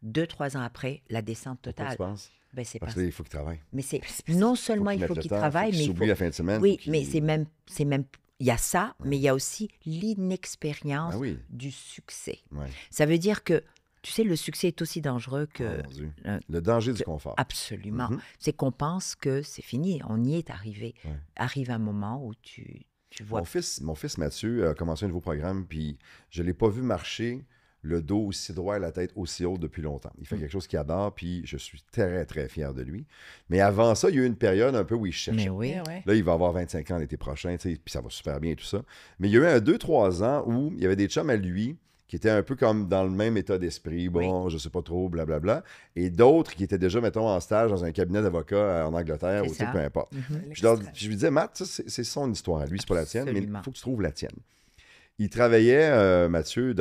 2-3 ans après, la descente Pourquoi tu totale. penses? Ben, c'est Parce pas qu'il faut qu'il travaille. mais c'est non seulement il faut qu'il travaille, mais il s'oublie faut... la fin de semaine. Oui, faut qu'il- mais c'est même, il y a ça, mais il y a aussi l'inexpérience Ah oui. du succès. Ouais. Ça veut dire que, tu sais, le succès est aussi dangereux que... Oh, mon Dieu. euh, Le danger du confort. Absolument. Mhm. C'est qu'on pense que c'est fini, on y est arrivé. Ouais. Arrive un moment où tu vois... Mon fils Mathieu a commencé un nouveau programme, puis je ne l'ai pas vu marcher le dos aussi droit et la tête aussi haute depuis longtemps. Il fait quelque chose qu'il adore, puis je suis très, très fier de lui. Mais avant ça, il y a eu une période un peu où il cherchait. Mais oui. Ouais. Là, il va avoir 25 ans l'été prochain, tu sais, puis ça va super bien et tout ça. Mais il y a eu un 2-3 ans où il y avait des chums à lui qui étaient un peu comme dans le même état d'esprit. Bon, je sais pas trop, blablabla. Et d'autres qui étaient déjà, mettons, en stage dans un cabinet d'avocat en Angleterre, C'est ou tu sais, ça. peu importe. Mhm. Puis je lui disais, Matt, ça, c'est son histoire à lui, c'est pas la tienne, mais il Absolument. faut que tu trouves la tienne. Il travaillait, Mathieu,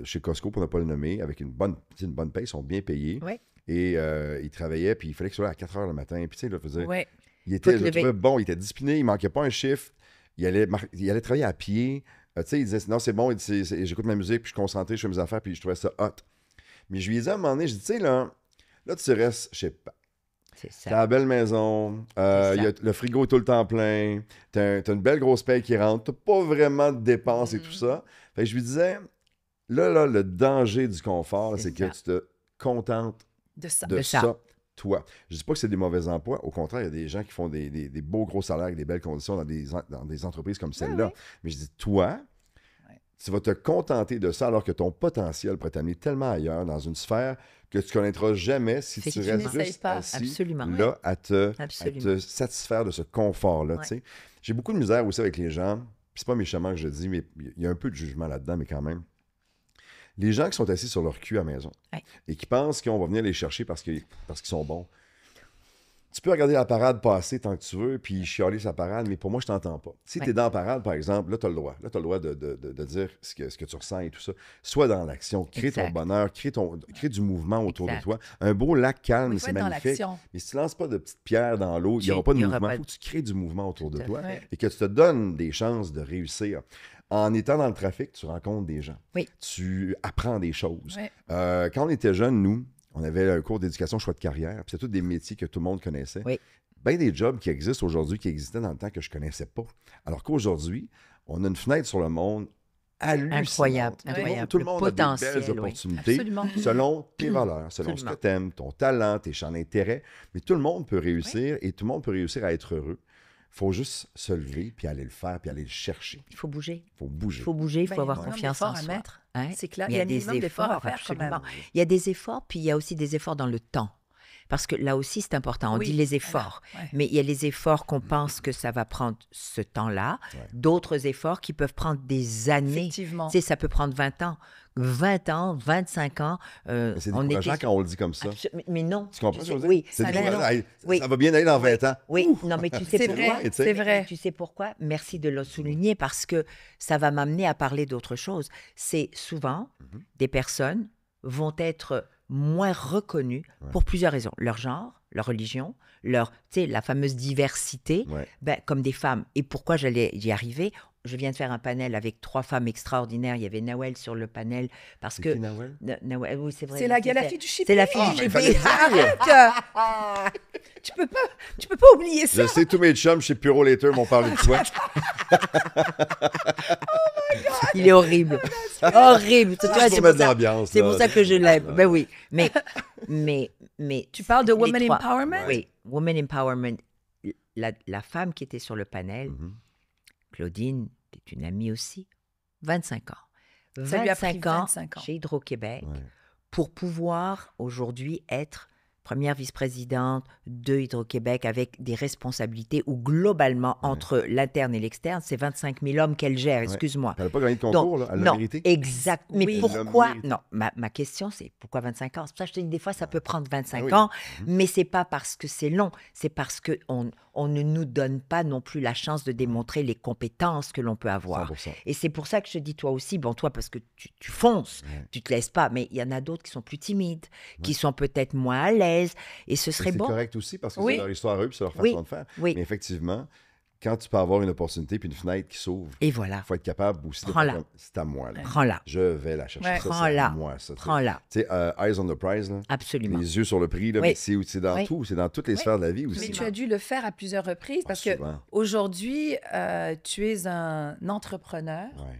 chez Costco, pour ne pas le nommer, avec une bonne paye, ils sont bien payés. Ouais. Et il travaillait, puis il fallait qu'il soit là à 4 heures le matin. Puis tu sais, là, je veux dire, Ouais. il était, Faut te je le lever. trouvais bon, il était discipliné, il manquait pas un chiffre. Il allait travailler à pied. Tu sais, il disait, non, c'est bon, j'écoute ma musique, puis je suis concentré, je fais mes affaires, puis je trouvais ça hot. Mais je lui ai dit à un moment donné, je dis, tu sais, là, tu restes, je sais pas. C'est T'as ça. la belle maison, ça. y a le frigo est tout le temps plein, t'as une belle grosse paye qui rentre, t'as pas vraiment de dépenses et tout ça. Fait que je lui disais, là, le danger du confort, là, C'est c'est que ça. tu te contentes De ça. de De ça. ça, toi. Je dis pas que c'est des mauvais emplois. Au contraire, il y a des gens qui font des beaux gros salaires avec des belles conditions dans des entreprises comme celle-là. ouais. Mais je dis, toi, Ouais. tu vas te contenter de ça alors que ton potentiel pourrait t'amener tellement ailleurs dans une sphère que tu connaîtras jamais si tu Effectivement. restes N'essaye juste pas. assis Absolument. là à te Absolument. satisfaire de ce confort-là. Ouais. tu sais. J'ai beaucoup de misère aussi avec les gens. Puis c'est pas méchamment que je le dis, mais il y a un peu de jugement là-dedans, mais quand même. Les gens qui sont assis sur leur cul à la maison Ouais. et qui pensent qu'on va venir les chercher parce qu'ils sont bons. Tu peux regarder la parade passer tant que tu veux, puis chialer sa parade, mais pour moi, je t'entends pas. Si Ouais. tu es dans la parade, par exemple, là, tu as le droit. Là, tu as le droit de dire ce que tu ressens et tout ça. Sois dans l'action, crée ton Exact. bonheur, crée du mouvement autour Exact. de toi. Un beau lac calme, Il faut c'est être dans magnifique. l'action. Mais si tu lances pas de petites pierres dans l'eau, il n'y aura Il pas de y aura mouvement. pas Il de- faut que tu crées du mouvement autour de Tout à toi fait. et que tu te donnes des chances de réussir. En étant dans le trafic, tu rencontres des gens. Oui. Tu apprends des choses. Ouais. Quand on était jeunes, nous, on avait un cours d'éducation choix de carrière, puis c'est tous des métiers que tout le monde connaissait. Oui. Bien des jobs qui existent aujourd'hui, qui existaient dans le temps que je ne connaissais pas. Alors qu'aujourd'hui, on a une fenêtre sur le monde hallucinante. Incroyable, Tout le monde- incroyable. Tout le Le monde a des potentiel, belles oui. opportunités Absolument. selon tes valeurs, selon ce Absolument. que tu aimes, ton talent, tes champs d'intérêt. Mais tout le monde peut réussir et tout le monde peut réussir à être heureux. Il faut juste se lever, puis aller le faire, puis aller le chercher. Il faut bouger. Il faut bouger. Il faut bouger, il Ben, faut avoir il y a un confiance effort en à soi. mettre. Hein? C'est clair. Il y a des minimum d'efforts à efforts, faire quand même. absolument. Il y a des efforts, puis il y a aussi des efforts dans le temps. Parce que là aussi, c'est important. On Oui, dit les efforts. voilà, ouais. Mais il y a les efforts qu'on pense que ça va prendre ce temps-là. Ouais. D'autres efforts qui peuvent prendre des années. Effectivement. Tu sais, ça peut prendre 20 ans. 20 ans, 25 ans. Mais c'est décourageant quand on le dit comme ça. Mais non. Tu comprends ce que je veux dire? Oui, C'est ça décourageant. non. Hey, Oui. Ça va bien aller dans 20 ans. Oui, non, mais tu sais C'est pourquoi? vrai, tu sais. c'est vrai. Tu sais pourquoi? Merci de le souligner parce que ça va m'amener à parler d'autre chose. C'est souvent des personnes vont être moins reconnues pour plusieurs raisons. Leur genre, leur religion, tu sais, la fameuse diversité, Ouais. ben, comme des femmes. Et pourquoi j'allais y arriver? Je viens de faire un panel avec 3 femmes extraordinaires. Il y avait Nawel sur le panel parce C'est que... qui, Nawel? Nawel, oui, c'est vrai. C'est la fille du shipping. C'est la fille Ah, du mais shipping. fallait le dire. Arrête! tu peux pas oublier ça. Je sais, tous mes chums chez Puro Later m'ont parlé de toi. Il est horrible. Horrible. Tu vois, Juste c'est pour pour mettre ça- l'ambiance. c'est là. pour ça que je l'aime. Ben oui. Mais Tu parles de les Women 3. Empowerment? Oui, Women Empowerment. La femme qui était sur le panel, Mhm. Claudine, qui est une amie aussi, 25 ans. Ça lui a pris 25 ans 25 ans. chez Hydro-Québec Ouais. pour pouvoir aujourd'hui être première vice-présidente de Hydro-Québec avec des responsabilités où globalement, entre l'interne et l'externe, c'est 25 000 hommes qu'elle gère, excuse-moi. Elle n'a pas gagné de concours, là. Elle l'a non, mérité. exact. Mais Oui. pourquoi? Elle l'a mérité. Non, ma question, c'est pourquoi 25 ans? C'est pour ça que je te dis, des fois, ça peut prendre 25 Ah oui. ans, mais c'est pas parce que c'est long, c'est parce qu'on ne nous donne pas non plus la chance de démontrer les compétences que l'on peut avoir. 100%. Et c'est pour ça que je te dis, toi aussi, bon, toi, parce que tu fonces, tu te laisses pas, mais il y en a d'autres qui sont plus timides, qui sont peut-être moins à l'aise, et ce serait C'est bon. correct aussi parce que Oui. c'est leur histoire à eux puis c'est leur façon Oui. de faire. Oui. Mais effectivement, quand tu peux avoir une opportunité puis une fenêtre qui s'ouvre, Et voilà, il faut être capable aussi de Prends-la. faire comme, c'est à moi. Là. prends-la, Je vais la chercher. Ouais. Ça, c'est Prends-la. à moi, ça. tu sais. prends-la, Tu sais, eyes on the prize, là. absolument. Les yeux sur le prix, là, Oui. mais c'est dans Oui. tout, c'est dans toutes les sphères de la vie Mais aussi. tu as dû le faire à plusieurs reprises parce que souvent. aujourd'hui, tu es un entrepreneur. Ouais.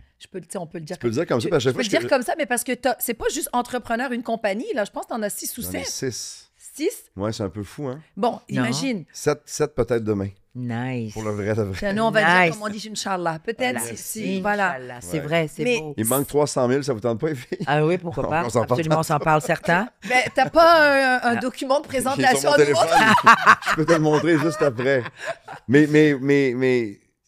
On peut le dire Tu peux le dire comme ça, parce que je peux le dire comme ça, mais parce que c'est pas juste entrepreneur, une compagnie. Là, je pense que tu en as 6 ou J'en ai 7. 6. 6? Ouais, c'est un peu fou, hein? Bon, imagine. 7 peut-être demain, Nice. pour le vrai de vrai. Tiens, nous, on va dire, Nice. comme on dit, Inch'Allah. Peut-être Voilà. si, voilà. Inch'Allah, c'est Ouais. vrai, c'est Mais- beau. Il manque 300 000, ça vous tente pas, les filles? Ah oui, pourquoi pas? On s'en parle Absolument, on s'en parle, certains. Ben, t'as pas un document de J'ai sur présentation mon à nous téléphone. montrer? Je peux te le montrer juste après. Mais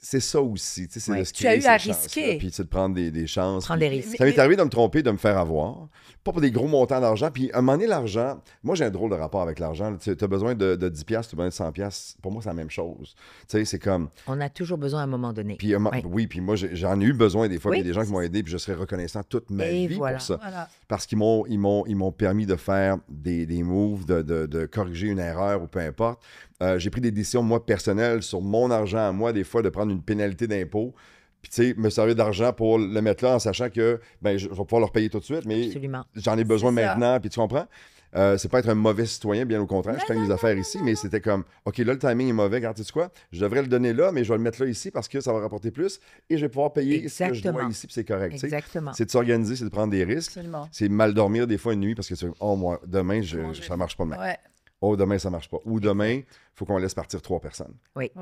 c'est ça aussi. Tu sais, c'est Ouais. de se Tu as créer eu à ces chances-là, risquer. puis c'est de prendre des chances. Prendre puis- des risques. Ça m'est arrivé de me tromper, de me faire avoir. Pas pour des gros montants d'argent. Puis à un moment donné, l'argent, moi j'ai un drôle de rapport avec l'argent. Tu as besoin de 10$, tu as besoin de 100$. Pour moi, c'est la même chose. Tu sais, c'est comme. On a toujours besoin à un moment donné. Puis, Ouais. oui, puis moi j'en ai eu besoin des fois. Oui. Puis il y a des gens qui m'ont aidé, puis je serais reconnaissant toute ma Et vie voilà. pour ça. Voilà. Parce qu'ils m'ont permis de faire des moves, de corriger une erreur ou peu importe. J'ai pris des décisions, moi, personnelles, sur mon argent à moi, des fois, de prendre une pénalité d'impôt. Puis, tu sais, me servir d'argent pour le mettre là en sachant que ben, je vais pouvoir leur payer tout de suite, mais Absolument. j'en ai besoin C'est ça. maintenant. Puis, tu comprends? C'est pas être un mauvais citoyen, bien au contraire. Je fais mes affaires ici, mais c'était comme, OK, là, le timing est mauvais. Regarde, tu sais quoi? Je devrais le donner là, mais je vais le mettre là ici parce que ça va rapporter plus et je vais pouvoir payer ce que je dois Exactement. ici, puis c'est correct. tu sais. Exactement. C'est de s'organiser, c'est de prendre des risques. Absolument. C'est mal dormir des fois une nuit parce que tu oh, moi, demain, Comment je vais ça marche pas demain. Ouais. Oh, demain, ça marche pas. Ou demain, il faut qu'on laisse partir 3 personnes. Ouais.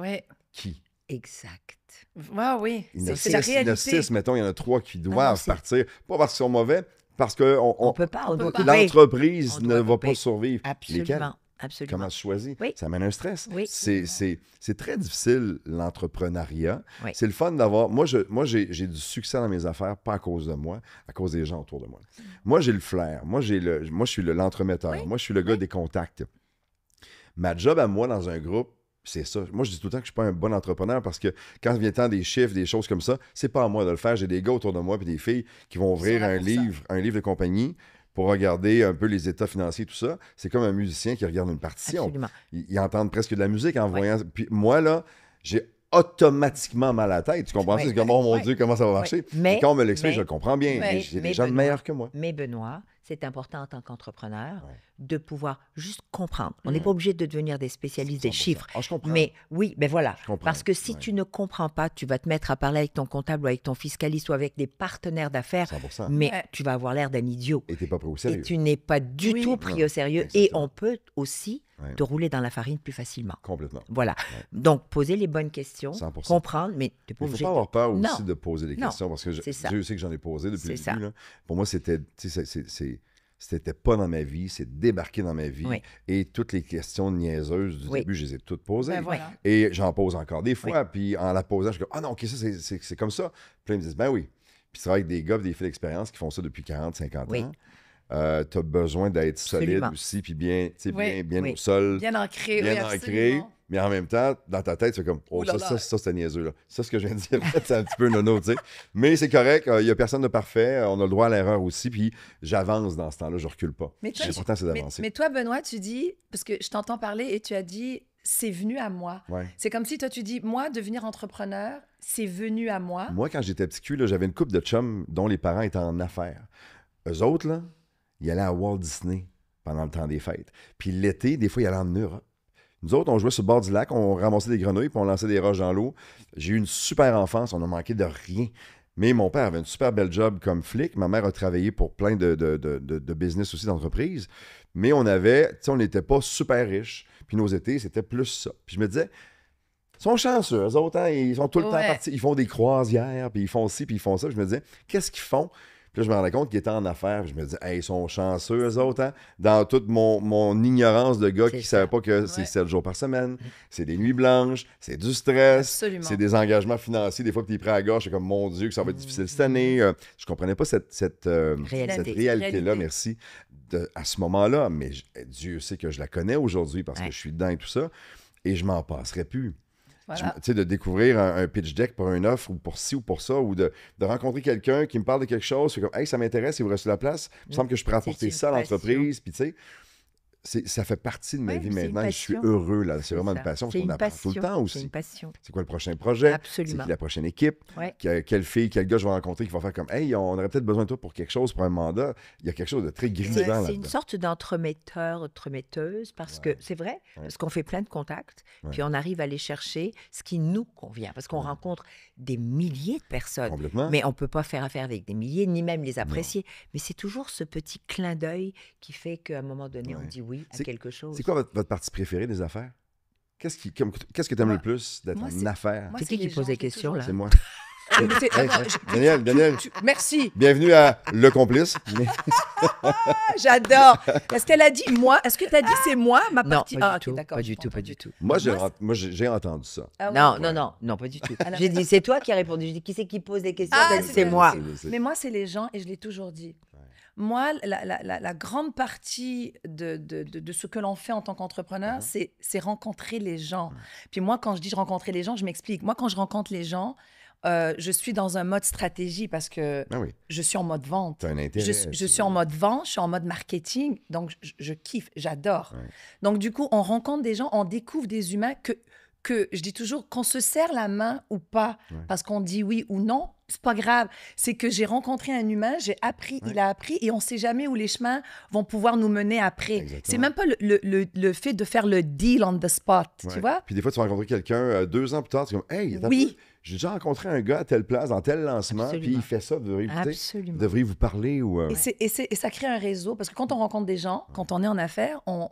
Qui? Exact. Ouais, oui. Il y en a C'est la 6, il y en a réalité. 6, mettons, il y en a 3 qui non, doivent c'est- partir. Pas parce qu'ils sont mauvais, parce que On peut pas, on doit couper. l'entreprise On ne doit va couper. pas survivre. Lesquels? Absolument. Absolument. Comment tu choisis? Oui. Ça mène un stress. Oui. C'est très difficile, l'entrepreneuriat. Oui. C'est le fun d'avoir... Moi, j'ai du succès dans mes affaires, pas à cause de moi, à cause des gens autour de moi. Moi, j'ai le flair. Moi, je suis l'entremetteur. Moi, je suis le gars des contacts. Ma job à moi dans un groupe, c'est ça. Moi, je dis tout le temps que je suis pas un bon entrepreneur parce que quand vient le temps des chiffres, des choses comme ça, c'est pas à moi de le faire. J'ai des gars autour de moi puis des filles qui vont ouvrir Ils sont là un pour livre de compagnie pour regarder un peu les états financiers, tout ça. C'est comme un musicien qui regarde une partition. Absolument. Ils entendent presque de la musique en voyant. Puis moi, là, j'ai automatiquement mal à la tête. Tu comprends? Oui. C'est comme, oh mon Oui. Dieu, comment ça va marcher? Mais- Et quand on me l'explique, mais- je le comprends bien. mais- J'ai mais des gens Benoît, meilleurs que moi. Mais Benoît, c'est important en tant qu'entrepreneur Ouais. de pouvoir juste comprendre. On n'est pas obligé de devenir des spécialistes des 100%. chiffres. Ah, je comprends. Mais oui, ben voilà. Je comprends. Parce que si Ouais. tu ne comprends pas, tu vas te mettre à parler avec ton comptable ou avec ton fiscaliste ou avec des partenaires d'affaires, 100%. mais Ouais. tu vas avoir l'air d'un idiot. Et t'es pas pris au Et sérieux. tu n'es pas du Oui. tout pris Non, au sérieux. Et exactement. on peut aussi Ouais. te rouler dans la farine plus facilement. Complètement. Voilà. Donc, poser les bonnes questions, 100%. comprendre, mais tu n'es pas Il ne faut obligé pas de- avoir peur aussi Non. de poser des Non. questions parce que C'est ça. Dieu sait que j'en ai posé depuis le C'est ça. début. Là. Pour moi, c'était, tu sais, c'était pas dans ma vie, c'est débarqué dans ma vie. Oui. Et toutes les questions niaiseuses du Oui. début, je les ai toutes posées. Ben voilà. Et j'en pose encore des fois. Puis en la posant, je suis comme, ah non, OK, ça, c'est comme ça. Puis là, ils me disent, ben oui. Puis c'est avec des gars, des filles d'expérience qui font ça depuis 40, 50 Oui. ans. Tu as besoin d'être solide Absolument. aussi, puis bien, tu sais, Oui. bien Oui. au sol. Bien ancré. Bien oui, ancré, absolument. mais en même temps, dans ta tête, c'est comme, oh, Ouh là ça, là. c'était niaiseux, là. Ça, ce que je viens de dire, c'est un petit peu nono, tu sais. Mais c'est correct, il n'y a personne de parfait, on a le droit à l'erreur aussi, puis j'avance dans ce temps-là, je recule pas. Mais toi, L'important, c'est mais, d'avancer. mais toi, Benoît, tu dis, parce que je t'entends parler et tu as dit, c'est venu à moi. Ouais. C'est comme si toi, tu dis, moi, devenir entrepreneur, c'est venu à moi. Moi, quand j'étais petit cul, là, j'avais une couple de chums dont les parents étaient en affaires. Eux autres, là, ils allaient à Walt Disney pendant le temps des fêtes. Puis l'été, des fois, ils allaient en Europe. Nous autres, on jouait sur le bord du lac, on ramassait des grenouilles, puis on lançait des roches dans l'eau. J'ai eu une super enfance, on a manqué de rien. Mais mon père avait une super belle job comme flic. Ma mère a travaillé pour plein de business aussi, d'entreprises. Mais on avait, tu sais, on n'était pas super riches. Puis nos étés, c'était plus ça. Puis je me disais, ils sont chanceux, eux autres, hein, ils sont tout le temps Ouais. partis. Ils font des croisières, puis ils font ci, puis ils font ça. Puis je me disais, qu'est-ce qu'ils font? Puis là, je me rendais compte qu'ils étaient en affaires. Puis je me disais, hey, ils sont chanceux, eux autres, hein? Dans toute mon ignorance de gars C'est qui ne ça. savaient pas que c'est Ouais. 7 jours par semaine, c'est des nuits blanches, c'est du stress, Absolument. c'est des engagements financiers. Des fois, tu es prêt à la gorge, c'est comme, mon Dieu, que ça va être difficile cette année. Je comprenais pas cette Réalité. réalité-là, merci, à ce moment-là. Mais Dieu sait que je la connais aujourd'hui parce Ouais. que je suis dedans et tout ça. Et je m'en passerai plus. Voilà. Tu sais, de découvrir un pitch deck pour une offre ou pour ci ou pour ça, ou de rencontrer quelqu'un qui me parle de quelque chose, c'est comme, hey, ça m'intéresse, il vous reste la place, il me semble que je pourrais C'est apporter une ça à passion. l'entreprise, puis tu sais, ça fait partie de ma Ouais, vie c'est une maintenant, et je suis passion. heureux, là, c'est vraiment une ça. passion, parce C'est qu'on une apprend tout le passion. temps C'est aussi. une passion. C'est quoi le prochain projet? C'est Absolument. qui la prochaine équipe? Ouais. Quelle fille, quel gars je vais rencontrer qui va faire comme, hey, on aurait peut-être besoin de toi pour quelque chose, pour un mandat. Il y a quelque chose de très grisant C'est là-dedans. une sorte d'entremetteur, entremetteuse, parce que c'est vrai, parce qu'on fait plein de contacts, puis on arrive à aller chercher ce qui nous convient, parce qu'on rencontre des milliers de personnes, Complètement. mais on ne peut pas faire affaire avec des milliers, ni même les apprécier. Mais c'est toujours ce petit clin d'œil qui fait qu'à un moment donné, on Ouais. dit oui à C'est- quelque chose. C'est quoi votre partie préférée des affaires? Qu'est-ce que tu aimes Moi- le plus d'être moi, en c'est- affaires? moi, C'est c'est qui les pose gens, des j'ai questions, toujours là? dit- C'est moi. Mais c'est- Hey, attends, Daniel, Merci. bienvenue à Le Complice. Ah, j'adore. Est-ce qu'elle a dit moi? Est-ce que tu as dit c'est moi, ma Non, partie? pas Ah, du ok, tout, d'accord, pas je du comprends tout, pas du tout. Moi, Moi, j'ai entendu ça. Ah ouais. Non, non, non, non, pas du tout. la J'ai dit, c'est toi qui as répondu. J'ai dit, qui c'est qui pose des questions? Ah, T'as dit, c'est c'est vrai, moi. Mais moi, c'est les gens, et je l'ai toujours dit. Moi, la grande partie de ce que l'on fait en tant qu'entrepreneur, c'est rencontrer les gens. Puis moi, quand je dis rencontrer les gens, je m'explique. Moi, quand je rencontre les gens, je suis dans un mode stratégie parce que Ah oui, je suis en mode vente. tu as un intérêt. Je suis en mode vente, je suis en mode marketing, donc je kiffe, j'adore. Ouais. Donc du coup, on rencontre des gens, on découvre des humains que je dis toujours qu'on se serre la main ou pas, Ouais. parce qu'on dit oui ou non, c'est pas grave. C'est que j'ai rencontré un humain, j'ai appris, Ouais. il a appris, et on sait jamais où les chemins vont pouvoir nous mener après. Exactement. C'est même pas le fait de faire le deal on the spot, Ouais. tu vois? Puis des fois, tu vas rencontrer quelqu'un 2 ans plus tard, tu es comme, hey, attends un Oui. peu, j'ai déjà rencontré un gars à telle place, dans tel lancement, Absolument. puis il fait ça, vous devriez écouter, Absolument. vous devriez vous parler. Ou, Et ça crée un réseau, parce que quand on rencontre des gens, quand on est en affaires, on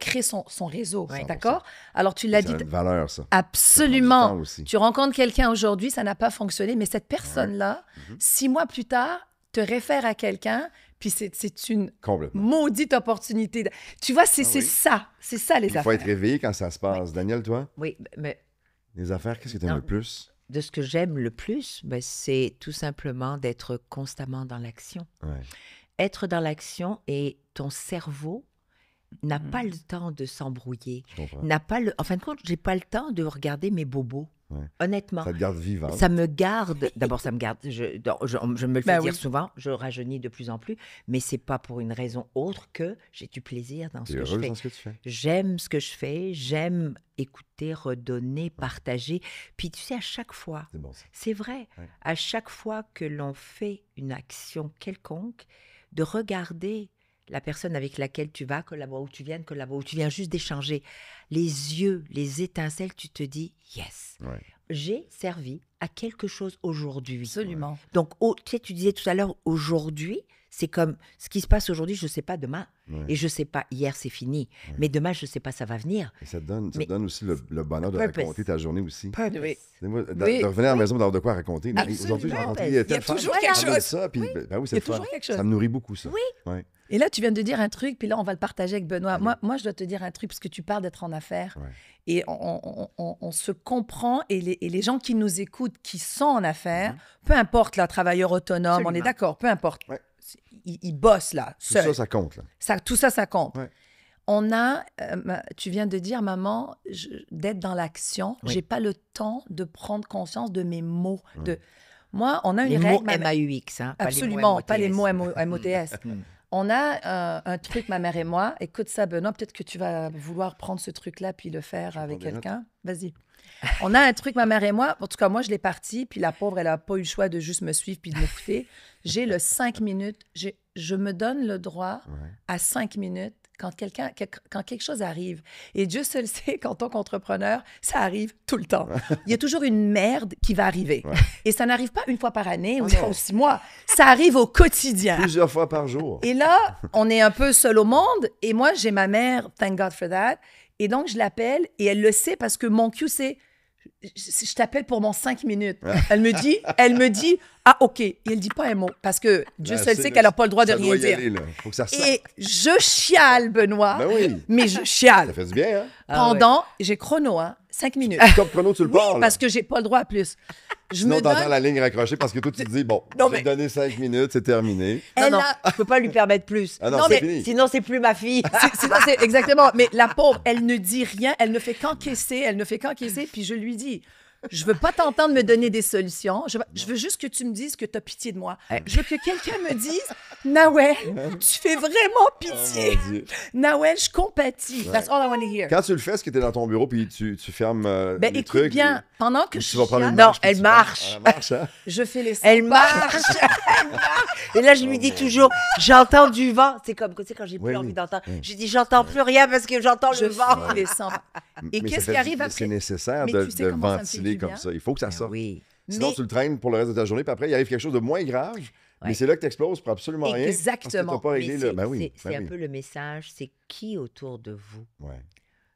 crée son réseau, Ouais. d'accord? Alors, tu l'as c'est dit une valeur, ça. absolument. Ça prend du temps aussi. Tu rencontres quelqu'un aujourd'hui, ça n'a pas fonctionné, mais cette personne-là, 6 mois plus tard, te réfère à quelqu'un, puis c'est une Complètement. maudite opportunité. Tu vois, c'est oui. ça. C'est ça, les Il faut affaires. être réveillé quand ça se passe. Daniel, toi, Oui, mais les affaires, qu'est-ce que tu aimes Non. le plus? de ce que j'aime le plus, ben, c'est tout simplement d'être constamment dans l'action. Ouais. Être dans l'action et ton cerveau n'a Mhm. pas le temps de s'embrouiller. Je comprends. N'a pas le... En fin de compte, j'ai pas le temps de regarder mes bobos. Ouais. Honnêtement. Ça te garde vivant. Ça me garde. D'abord, ça me garde. Je me le fais Ben dire oui. souvent. Je rajeunis de plus en plus, mais c'est pas pour une raison autre que j'ai du plaisir dans ce Tu es que je heureuse fais. dans ce que tu fais? J'aime ce que je fais. J'aime écouter, redonner, partager. Puis tu sais, à chaque fois, C'est bon, ça. c'est vrai, Ouais. à chaque fois que l'on fait une action quelconque, de regarder la personne avec laquelle tu vas collaborer, ou tu viens de collaborer, ou tu viens juste d'échanger, les yeux, les étincelles, tu te dis « yes Ouais. ». J'ai servi à quelque chose aujourd'hui. Absolument. Donc, tu sais, tu disais tout à l'heure, aujourd'hui, c'est comme ce qui se passe aujourd'hui, je ne sais pas demain. Ouais. Et je ne sais pas, hier, c'est fini. Ouais. Mais demain, je ne sais pas, ça va venir. Et ça te donne Mais- aussi le bonheur de Purpose. raconter ta journée aussi. Oui. Moi, Oui. de revenir à la maison d'avoir de quoi raconter. Absolument. Aujourd'hui, j'ai rencontré Il y a telle femme, toujours elle quelque parlait de chose. ça, puis, ben oui, Il y a c'est le fun. toujours quelque chose. Ça me nourrit beaucoup, ça. Oui. Ouais. Et là, tu viens de dire un truc, puis là, on va le partager avec Benoît. Allez. Moi, je dois te dire un truc, parce que tu parles d'être en affaires. Ouais. Et on se comprend, et les gens qui nous écoutent, qui sont en affaires, peu importe, là, travailleurs autonomes, on est Absolument. d'accord, peu importe. Ouais. Ils bossent, là, Tout seuls. ça compte. Là. Tout ça, ça compte. Ouais. On a, tu viens de dire, maman, d'être dans l'action. Oui. J'ai pas le temps de prendre conscience de mes mots. Moi, on a une Les règle. mots MAUX, hein, Absolument, pas les mots MOTS. MOTS. On a un truc, ma mère et moi. Écoute ça, Benoît, peut-être que tu vas vouloir prendre ce truc-là puis le faire avec prends des quelqu'un. Vas-y. On a un truc, ma mère et moi. En tout cas, moi, je l'ai parti, puis la pauvre, elle n'a pas eu le choix de juste me suivre puis de m'écouter. J'ai le 5 minutes. Je me donne le droit Ouais. à 5 minutes quand quelque chose arrive. Et Dieu seul sait qu'en tant qu'entrepreneur, ça arrive tout le temps. Il y a toujours une merde qui va arriver. Ouais. Et ça n'arrive pas une fois par année ou non. 6 mois. Ça arrive au quotidien. Plusieurs fois par jour. Et là, on est un peu seul au monde. Et moi, j'ai ma mère, thank God for that. Et donc, je l'appelle et elle le sait parce que mon cue, c'est je t'appelle pour mon 5 minutes. Elle me dit, ah, OK. Et elle dit pas un mot parce que Dieu Là, seul c'est sait là, qu'elle n'a pas le droit de ça rien doit y dire. aller, là. Faut que ça sorte. Et je chiale, Benoît. Ben oui. Mais je Ça chiale. fait du bien, hein? Pendant, j'ai chrono, 5 minutes. Top chrono, tu le Oui, pars. là. parce que j'ai pas le droit à plus. Je Sinon, me t'entends donne... la ligne raccrochée parce que toi, tu te dis, bon, Non, j'ai mais- donné 5 minutes, c'est terminé. Non, Elle non, a- je peux pas lui permettre plus. Ah non, Non, c'est mais fini. Sinon, c'est plus ma fille. C'est exactement. Mais la pauvre, elle ne dit rien, elle ne fait qu'encaisser, puis je lui dis, je veux pas t'entendre me donner des solutions, je veux juste que tu me dises que tu as pitié de moi. Ouais. Je veux que quelqu'un me dise, Nawel, tu fais vraiment pitié. Oh, mon Dieu. Nawel, je compatis. That's all I want to hear. Quand tu le fais, est-ce que tu es dans ton bureau puis tu fermes Ben les écoute trucs? bien, pendant que ou je tu vas prendre une chiale, marche, Non, puis elle tu marche. pars. Elle marche, hein? je fais les 100 Elle pas. marche. Et là, je lui dis toujours, j'entends du vent. C'est comme tu sais, quand j'ai plus Oui, envie oui. d'entendre. Oui. Je dis, j'entends plus rien parce que j'entends Je le vent. fais les 100 pas. Et Mais qu'est-ce ça qui fait- arrive mais après? C'est nécessaire Mais de, tu sais de comment ça me fait ventiler du comme bien? ça. Il faut que ça Ben sorte. oui. Sinon, Mais- tu le traînes pour le reste de ta journée, puis après, il arrive quelque chose de moins grave, mais Ouais. c'est là que tu exploses pour absolument rien. Exactement. Parce que t'as pas Mais réglé le... c'est Ben oui, c'est ben un oui. peu le message, c'est qui autour de vous, Ouais.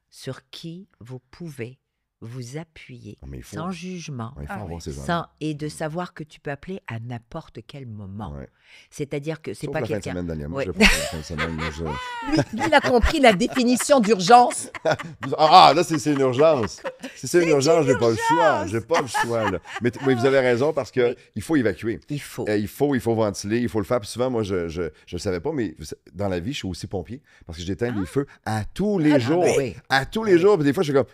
sur qui vous pouvez vous appuyer Ah, mais il faut- sans jugement. Ouais, il faut Ah avoir oui. ces gens. Et de savoir que tu peux appeler à n'importe quel moment. Ouais. C'est-à-dire que c'est Sauf pas la fin de quelqu'un. semaine, Daniel. Moi, Ouais. je le fais pas la fin de semaine. Moi, je- Lui, il a compris la définition d'urgence. Là, c'est une urgence. Si c'est une urgence, j'ai pas le choix. J'ai pas le choix. Là. Mais vous avez raison parce que il faut évacuer. Il faut. Il faut ventiler, il faut le faire. Puis souvent, moi, je le savais pas, mais dans la vie, je suis aussi pompier parce que j'éteins des feux à tous les jours. ben oui. À tous les jours. Puis des fois, je suis comme,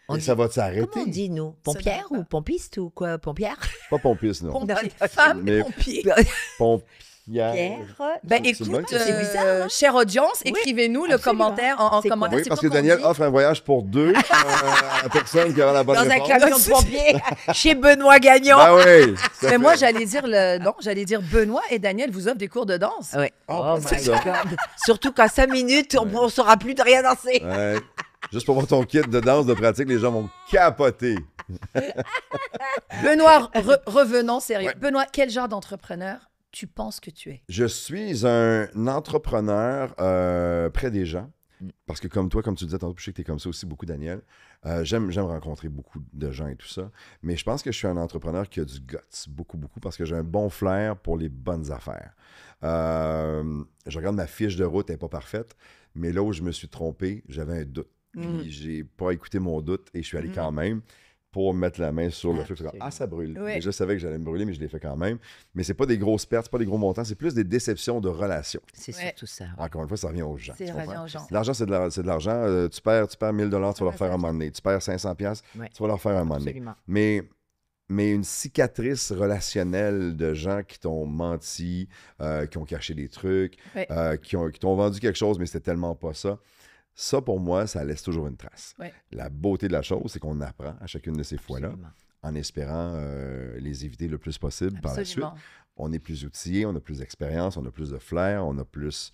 On mais dit- ça va s'arrêter? Comment on dit, nous? Pompière va ou pompiste ou quoi? Pompière? Pas pompiste, non. Pompier. Non, Femme mais- et pompier. Pompière. Pierre? Ben C'est une bonne écoute, question. C'est bizarre, hein? chère audience, Oui, écrivez-nous le absolument. commentaire en C'est quoi? commentaire. Oui, C'est parce quoi que qu'on Daniel dit? offre un voyage pour deux à personne qui aura la bonne Dans un réponse. camion de pompiers chez Benoît Gagnon. Ben oui. ça Mais fait- moi, j'allais dire Benoît et Daniel vous offrent des cours de danse. Ouais. Oh, my c'est ça. God. Surtout qu'en 5 minutes, on ne saura plus de rien danser. Ouais. Juste pour voir ton kit de danse de pratique, les gens vont capoter. Benoît, revenons sérieux. Ouais. Benoît, quel genre d'entrepreneur tu penses que tu es? Je suis un entrepreneur près des gens. Parce que comme toi, comme tu disais tantôt, je sais que tu es comme ça aussi beaucoup, Daniel. J'aime rencontrer beaucoup de gens et tout ça. Mais je pense que je suis un entrepreneur qui a du guts, beaucoup, beaucoup, parce que j'ai un bon flair pour les bonnes affaires. Je regarde ma fiche de route, elle n'est pas parfaite. Mais là où je me suis trompé, j'avais un doute. Puis j'ai pas écouté mon doute et je suis allé quand même pour mettre la main sur le feu. Absolument. Ah, ça brûle. Oui. Et je savais que j'allais me brûler, mais je l'ai fait quand même. Mais c'est pas des grosses pertes, c'est pas des gros montants, c'est plus des déceptions de relations. C'est Ouais. surtout ça. Encore une fois, ça revient aux gens. C'est tu revient comprends? aux gens. L'argent, c'est de l'argent. Tu perds 1000 $, tu vas leur faire un moment donné. Tu perds 500 $, Ouais. tu vas leur faire un moment donné. Absolument. Mais une cicatrice relationnelle de gens qui t'ont menti, qui ont caché des trucs, Ouais. qui t'ont vendu quelque chose, mais c'était tellement pas ça. Ça, pour moi, ça laisse toujours une trace. Ouais. La beauté de la chose, c'est qu'on apprend à chacune de ces fois-là. Absolument. en espérant les éviter le plus possible par la suite. On est plus outillés, on a plus d'expérience, on a plus de flair, on a plus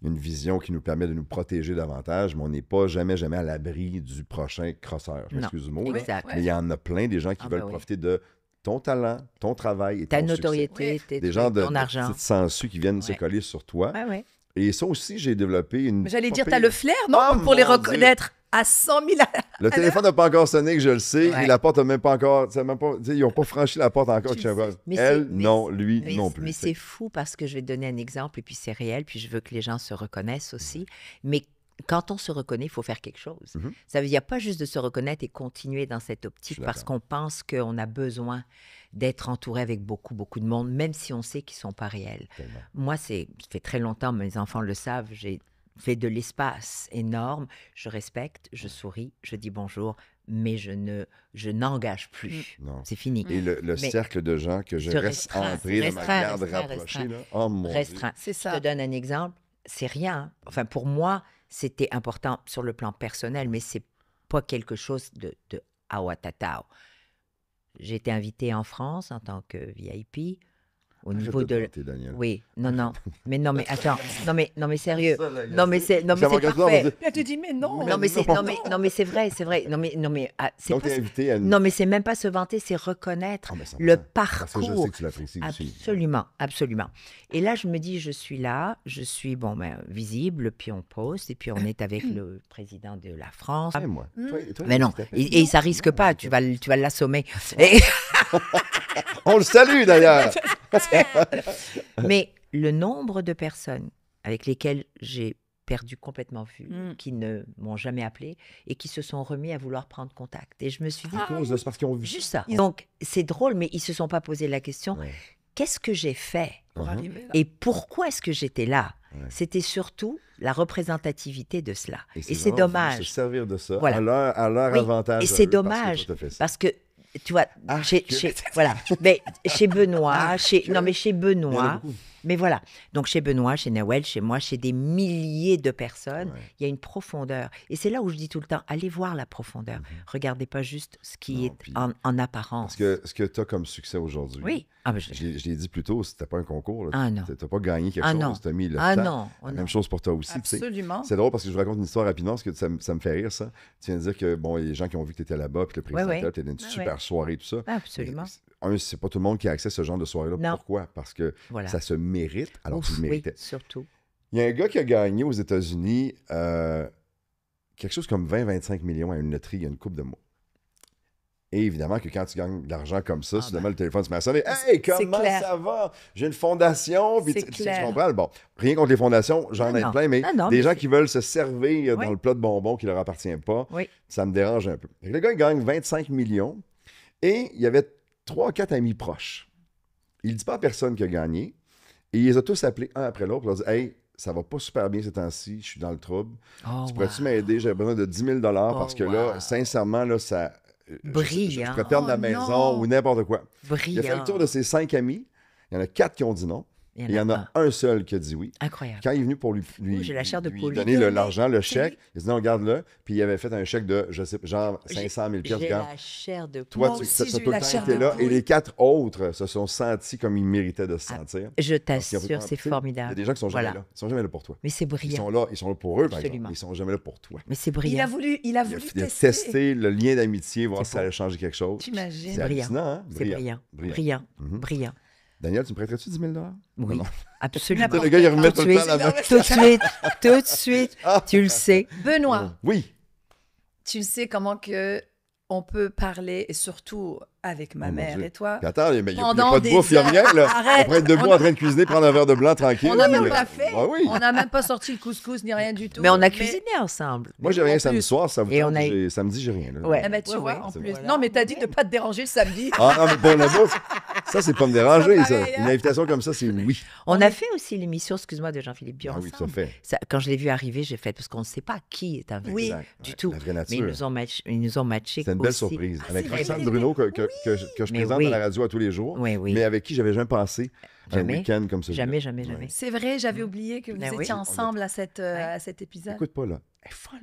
une vision qui nous permet de nous protéger davantage, mais on n'est pas jamais à l'abri du prochain crosseur. Je m'excuse du mot, exact. mais il y en a plein des gens qui veulent profiter de ton talent, ton travail et ta ton notoriété, des gens ton argent. Petites sangsues qui viennent se coller sur toi. Ouais. Et ça aussi, j'ai développé une... J'allais dire, tu as le flair, non? Pour les reconnaître à 100 000 Le téléphone n'a pas encore sonné, que je le sais, et la porte n'a même pas encore... ils n'ont pas franchi la porte encore. Lui, non plus. Mais c'est fou parce que je vais te donner un exemple, et puis c'est réel, puis je veux que les gens se reconnaissent aussi. Mais quand on se reconnaît, il faut faire quelque chose. Ça veut dire pas juste de se reconnaître et continuer dans cette optique parce qu'on pense qu'on a besoin d'être entouré avec beaucoup, beaucoup de monde, même si on sait qu'ils ne sont pas réels. Tellement. Moi, ça fait très longtemps, mes enfants le savent, j'ai fait de l'espace énorme. Je respecte, je souris, je dis bonjour, mais je n'engage plus. Non. C'est fini. Et le cercle de gens que je reste entré dans ma garde rapprochée, là, oh mon Dieu. C'est ça. Je te donne un exemple, c'est rien. Enfin, pour moi, c'était important sur le plan personnel, mais c'est pas quelque chose de awatatao. J'ai été invitée en France en tant que VIP au niveau de... Daniel. Oui, non. Mais attends, non mais sérieux. Non mais c'est parfait. Elle te dit mais non. Non mais c'est vrai. Donc t'es invité à Non mais c'est même pas se vanter, c'est reconnaître le parcours. Parce que je sais que tu l'apprécies aussi. Absolument. Et là je me dis je suis là, je suis visible, puis on poste et puis on est avec le président de la France. Moi. Mais non, et ça risque pas, tu vas l'assommer. Et... On le salue d'ailleurs. Mais le nombre de personnes avec lesquelles j'ai perdu complètement vue, qui ne m'ont jamais appelé et qui se sont remis à vouloir prendre contact. Et je me suis dit... C'est parce qu'ils ont vu. Juste ça. Donc, c'est drôle, mais ils ne se sont pas posé la question, qu'est-ce que j'ai fait pour arriver là? Et pourquoi est-ce que j'étais là? C'était surtout la représentativement de cela. Et c'est dommage. Se servir de ça à leur avantage. Et c'est dommage parce que tu vois, chez Benoît, chez Benoît, mais voilà. Donc, chez Benoît, chez Nawel, chez moi, chez des milliers de personnes, il y a une profondeur. Et c'est là où je dis tout le temps, allez voir la profondeur. Regardez pas juste ce qui est en apparence. Parce que ce que tu as comme succès aujourd'hui, oui. Je l'ai dit plus tôt, c'était pas un concours. Ah non. Tu n'as pas gagné quelque chose, tu as mis le temps. Non. Même chose pour toi aussi. Absolument. C'est drôle parce que je vous raconte une histoire rapidement, parce que ça me fait rire, ça. Tu viens de dire que, il y a des gens qui ont vu que tu étais là-bas, puis le président, tu étais une super soirée, tout ça. Absolument. C'est pas tout le monde qui a accès à ce genre de soirée-là. Non. Pourquoi? Parce que ça se mérite, alors tu le méritais. Oui, surtout. Il y a un gars qui a gagné aux États-Unis quelque chose comme 20-25 millions à une loterie il y a une couple de mois. Et évidemment que quand tu gagnes de l'argent comme ça, soudainement le téléphone se met à sonner. « Hey, comment ça va? J'ai une fondation. » Puis tu comprends? Bon, rien contre les fondations, j'en ai plein, mais des gens qui veulent se servir dans le plat de bonbons qui leur appartient pas, ça me dérange un peu. Le gars, il gagne 25 millions et il y avait 3-4 amis proches. Il ne dit pas à personne qui a gagné et il les a tous appelés un après l'autre pour leur dire « Hey, ça va pas super bien ces temps-ci, je suis dans le trouble. Tu pourrais-tu m'aider? J'ai besoin de 10 000 parce que là, sincèrement, là, ça... Brillant. Je pourrais perdre la maison ou n'importe quoi. Brillant. Il a fait le tour de ses 5 amis. Il y en a 4 qui ont dit non. Et il y en a un seul qui a dit oui. Incroyable. Quand il est venu pour lui j'ai la chair de poule. donner l'argent, le chèque, il a dit non, regarde-le. Puis il avait fait un chèque de, je sais, genre 500 000 J'ai la chair de poule. Toi, tu as tout le temps été là. Et les 4 autres se sont sentis comme ils méritaient de se sentir. Je t'assure, c'est formidable. Il y a des gens qui sont jamais là. Ils sont jamais là pour toi. Mais c'est brillant. Ils sont là pour eux, par exemple. Ils sont jamais là pour toi. Mais c'est brillant. Il a voulu tester le lien d'amitié, voir si ça allait changer quelque chose. T'imagines? C'est hallucinant, hein? C'est brillant. Daniel, tu me prêterais-tu 10 000 Oui, absolument. Le gars, il remet tout le temps la main. Tout de suite, tu le sais. Benoît, oui. Tu le sais comment que on peut parler, et surtout avec ma mère et toi. Puis attends, il n'y a pas de bouffe, il n'y a rien. Là. Arrête. On pourrait être debout en train de cuisiner, prendre un verre de blanc tranquille. On n'a même pas fait. Ah, oui. On n'a même pas sorti le couscous ni rien du tout. Mais on a cuisiné ensemble. Moi, j'ai rien samedi soir. Et samedi, j'ai rien. Là. Ouais. Ben, tu vois, en plus. Non, mais t'as dit de ne pas te déranger le samedi. Ah, non, mais pour la bouffe, ça, c'est pas me déranger. Ça. Une invitation comme ça, c'est oui. On a fait aussi l'émission, excuse-moi, de Jean-Philippe Bion. Ah oui, tout à fait. Quand je l'ai vu arriver, j'ai fait, parce qu'on ne sait pas qui est invité. Oui, du tout. La vraie nature. Mais ils nous ont matchés. C'est une belle surprise. Avec Roxane Bruno, que je présente à la radio à tous les jours, mais avec qui j'avais jamais pensé un week-end comme ça. Jamais. C'est vrai, j'avais oublié que vous étiez ensemble à cet épisode. Écoute pas là, elle est folle.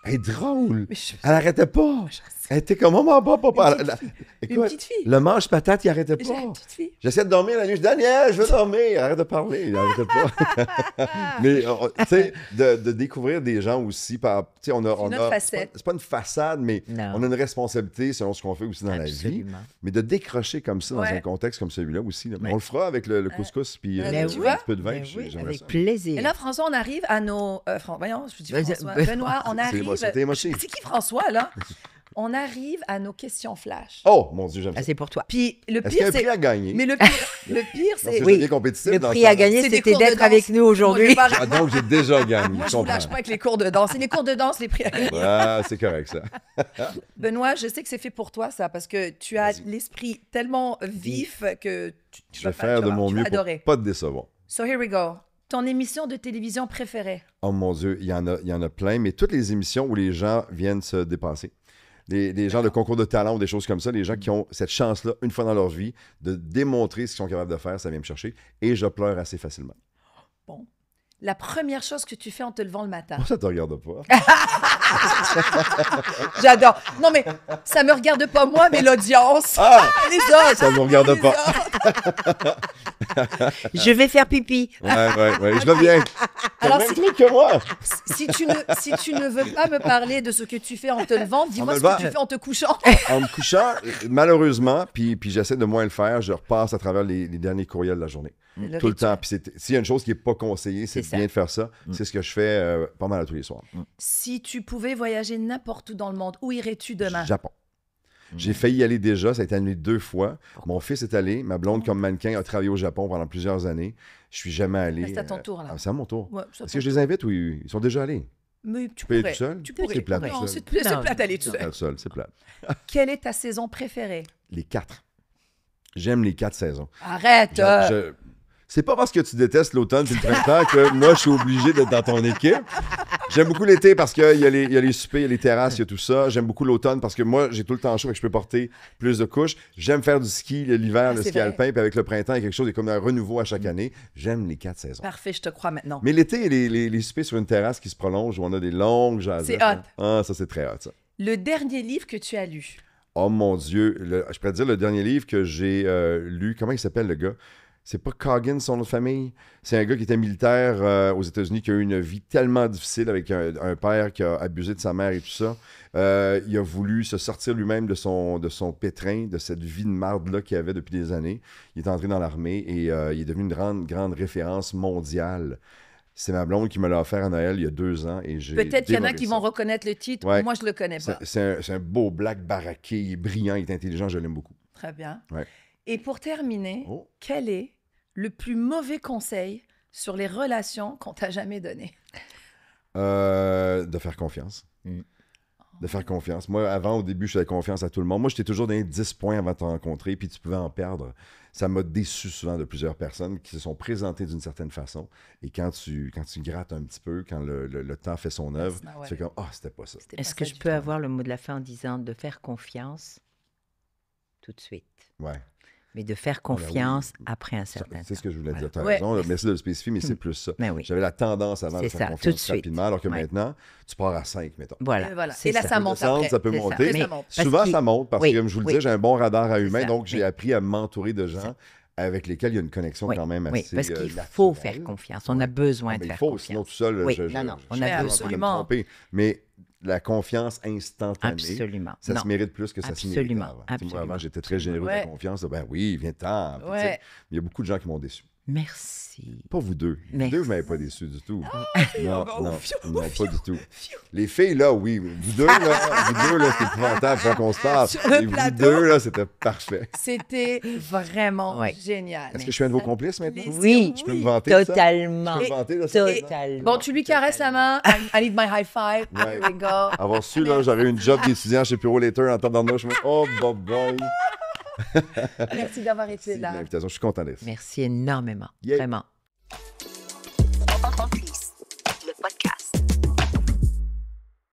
Elle est drôle. Mais je- Elle arrêtait pas. je sais. Elle était comme maman, papa. Une petite fille. Une Écoute, petite fille. le manche patate, il arrêtait J'ai pas. une petite fille. J'essaie de dormir la nuit. Je dis, Daniel, je veux dormir. Arrête de parler. Il n'arrêtait pas. Mais, tu sais, de découvrir des gens aussi. Tu sais, on a. une autre facette. C'est pas une façade, mais Non. on a une responsabilité selon ce qu'on fait aussi dans la vie. Absolument. Mais de décrocher comme ça dans Ouais. un contexte comme celui-là aussi. Là. Ouais. On le fera avec le couscous puis Ben oui. un petit peu de vin. Ben oui, j'aimerais avec ça. plaisir. Et là, François, on arrive à nos... voyons, je dis Ben, François. ben- Benoît, on arrive... T'es émotif. C'est qui François, là? On arrive à nos questions flash. Oh, mon Dieu, j'aime ça. Ah, c'est pour toi. Puis le Est-ce qu'il y a pire, un prix c'est... à gagner? Mais le pire, Parce c'est... que Oui. je deviens compétitif Le dans prix ce à temps-là. gagner, C'est des c'était cours de d'être danse. avec nous aujourd'hui. Moi, je Ah, donc, j'ai déjà gagné. Moi, je je vous comprends. lâche pas avec les cours de danse. C'est les cours de danse, les prix à gagner. Ah, c'est correct, ça. Benoît, je sais que c'est fait pour toi, ça, parce que tu as Vas-y. l'esprit tellement vif que tu Je vais vas faire de mon tu mieux vas pour adorer. pas te décevoir. So here we go. Ton émission de télévision préférée? Oh mon Dieu, il y en a plein, mais toutes les émissions où les gens viennent se dépasser. Les gens de concours de talent ou des choses comme ça, les gens qui ont cette chance-là, une fois dans leur vie, de démontrer ce qu'ils sont capables de faire, ça vient me chercher. Et je pleure assez facilement. Bon. La première chose que tu fais en te levant le matin. Moi, ça te regarde pas. J'adore. Non, mais ça me regarde pas moi, mais l'audience. Ah! Les autres. Ça me regarde Les pas. autres. Je vais faire pipi. Ouais, je reviens. Alors, Alors, même si- truc que moi. Si tu ne veux pas me parler de ce que tu fais en te levant, dis-moi En ce me que tu levant. fais en te couchant. En me couchant, malheureusement, puis j'essaie de moins le faire, je repasse à travers les derniers courriels de la journée. Tout le temps. Puis s'il y a une chose qui n'est pas conseillée, c'est C'est bien ça. de faire ça. C'est ce que je fais pas mal à tous les soirs. Si tu pouvais voyager n'importe où dans le monde, où irais-tu demain? Japon. J'ai failli y aller déjà, ça a été annulé 2 fois. Mon fils est allé, ma blonde comme mannequin a travaillé au Japon pendant plusieurs années. Je suis jamais allé. C'est à ton tour, là. C'est à mon tour. Ouais, ça Est-ce que je les invite ou ils sont déjà allés? Mais tu peux aller pourrais. tout seul? Tu pourrais. C'est plate, Non, tout c'est seul. c'est Non, plate d'aller tout non. seul. Pas seul, c'est plate. Quelle est ta saison préférée? Les 4. J'aime les 4 saisons. Arrête! C'est pas parce que tu détestes l'automne et le printemps que moi, je suis obligé d'être dans ton équipe. J'aime beaucoup l'été parce qu'il y a les soupers, il y a les terrasses, il y a tout ça. J'aime beaucoup l'automne parce que moi, j'ai tout le temps chaud et que je peux porter plus de couches. J'aime faire du ski l'hiver, Ah, le c'est ski vrai. alpin, puis avec le printemps, il y a quelque chose, il y a comme un renouveau à chaque année. J'aime les 4 saisons. Parfait, je te crois maintenant. Mais l'été, les soupers sur une terrasse qui se prolongent où on a des longues jasettes. C'est hot. Ah, ça, c'est très hot, ça. Le dernier livre que tu as lu? Oh mon Dieu, je pourrais te dire le dernier livre que j'ai lu, comment il s'appelle le gars? C'est pas Coggins, son autre famille. C'est un gars qui était militaire aux États-Unis, qui a eu une vie tellement difficile avec un père qui a abusé de sa mère et tout ça. Il a voulu se sortir lui-même de son pétrin, de cette vie de marde-là qu'il avait depuis des années. Il est entré dans l'armée et il est devenu une grande référence mondiale. C'est ma blonde qui me l'a offert à Noël il y a 2 ans et j'ai Peut-être qu'il y en a dévoré qui ça. vont reconnaître le titre. Ouais. Moi, je le connais pas. C'est un beau black baraqué, il est brillant, il est intelligent, je l'aime beaucoup. Très bien. Ouais. Et pour terminer, Oh. quel est le plus mauvais conseil sur les relations qu'on t'a jamais donné? De faire confiance. Mm. De faire confiance. Moi, avant, au début, je faisais confiance à tout le monde. Moi, j'étais toujours dans les 10 points avant de te rencontrer, puis tu pouvais en perdre. Ça m'a déçu souvent de plusieurs personnes qui se sont présentées d'une certaine façon. Et quand tu grattes un petit peu, quand le temps fait son œuvre, Ah ouais. tu fais comme « Ah, c'était pas ça. C'était Est-ce pas que ça je du peux tout. avoir le mot de la fin en disant de faire confiance tout de suite, ». Ouais. mais de faire ben oui. confiance après un certain C'est temps. ce que je voulais dire. Tu as Ouais. raison. là, merci de le spécifier, mais c'est plus ça. Mais oui, J'avais la tendance avant de C'est faire ça, confiance tout de suite. rapidement, alors que Ouais. maintenant, tu pars à 5, mettons. voilà. Et voilà. c'est Et là, ça monte Descendre, après. ça peut C'est ça. monter. Et Mais- ça monte. Parce Souvent, qu'il- ça monte parce oui, que, comme je vous le oui. disais, j'ai un bon radar à C'est humain, ça, donc j'ai oui. appris à m'entourer de gens avec lesquels il y a une connexion Oui, quand même oui, assez parce qu'il naturelle. faut faire confiance. On a besoin Ah, de mais faire il faut, confiance. sinon tout seul, Oui, je non, on je a suis en train de me absolument. tromper. Mais la confiance instantanée, Absolument. ça Non. se mérite plus que ça s'y mérite Absolument, avant. Tu sais, Moi, absolument. avant, j'étais très généreux de Ouais. la confiance. Ben oui, viens-t'en. Puis, tu sais, Ouais. Il y a beaucoup de gens qui m'ont déçu. Merci. Pas vous deux. Vous Merci. deux, vous m'avez pas déçu du tout. non, oh, non, fiou, non, fiou, pas du tout. Les filles, là, oui. Vous deux, là, c'est épouvantable. Faut qu'on se parle. Sur le Et vous plateau. deux, là, c'était parfait. C'était vraiment Ouais. génial. Est-ce que je suis un de vos complices maintenant? Les- Oui, Je peux me vanter de ça? totalement. Je peux me vanter de ça? Totalement. Bon, tu lui caresses la main. I need my high five. Ouais. Here we go. Avoir su, là, j'aurais eu une job d'étudiant chez Puro Later en temps d'en je me dis, oh, boy. Merci d'avoir été Merci de là. l'invitation. Je suis content d'être. Merci énormément. Yeah. Vraiment.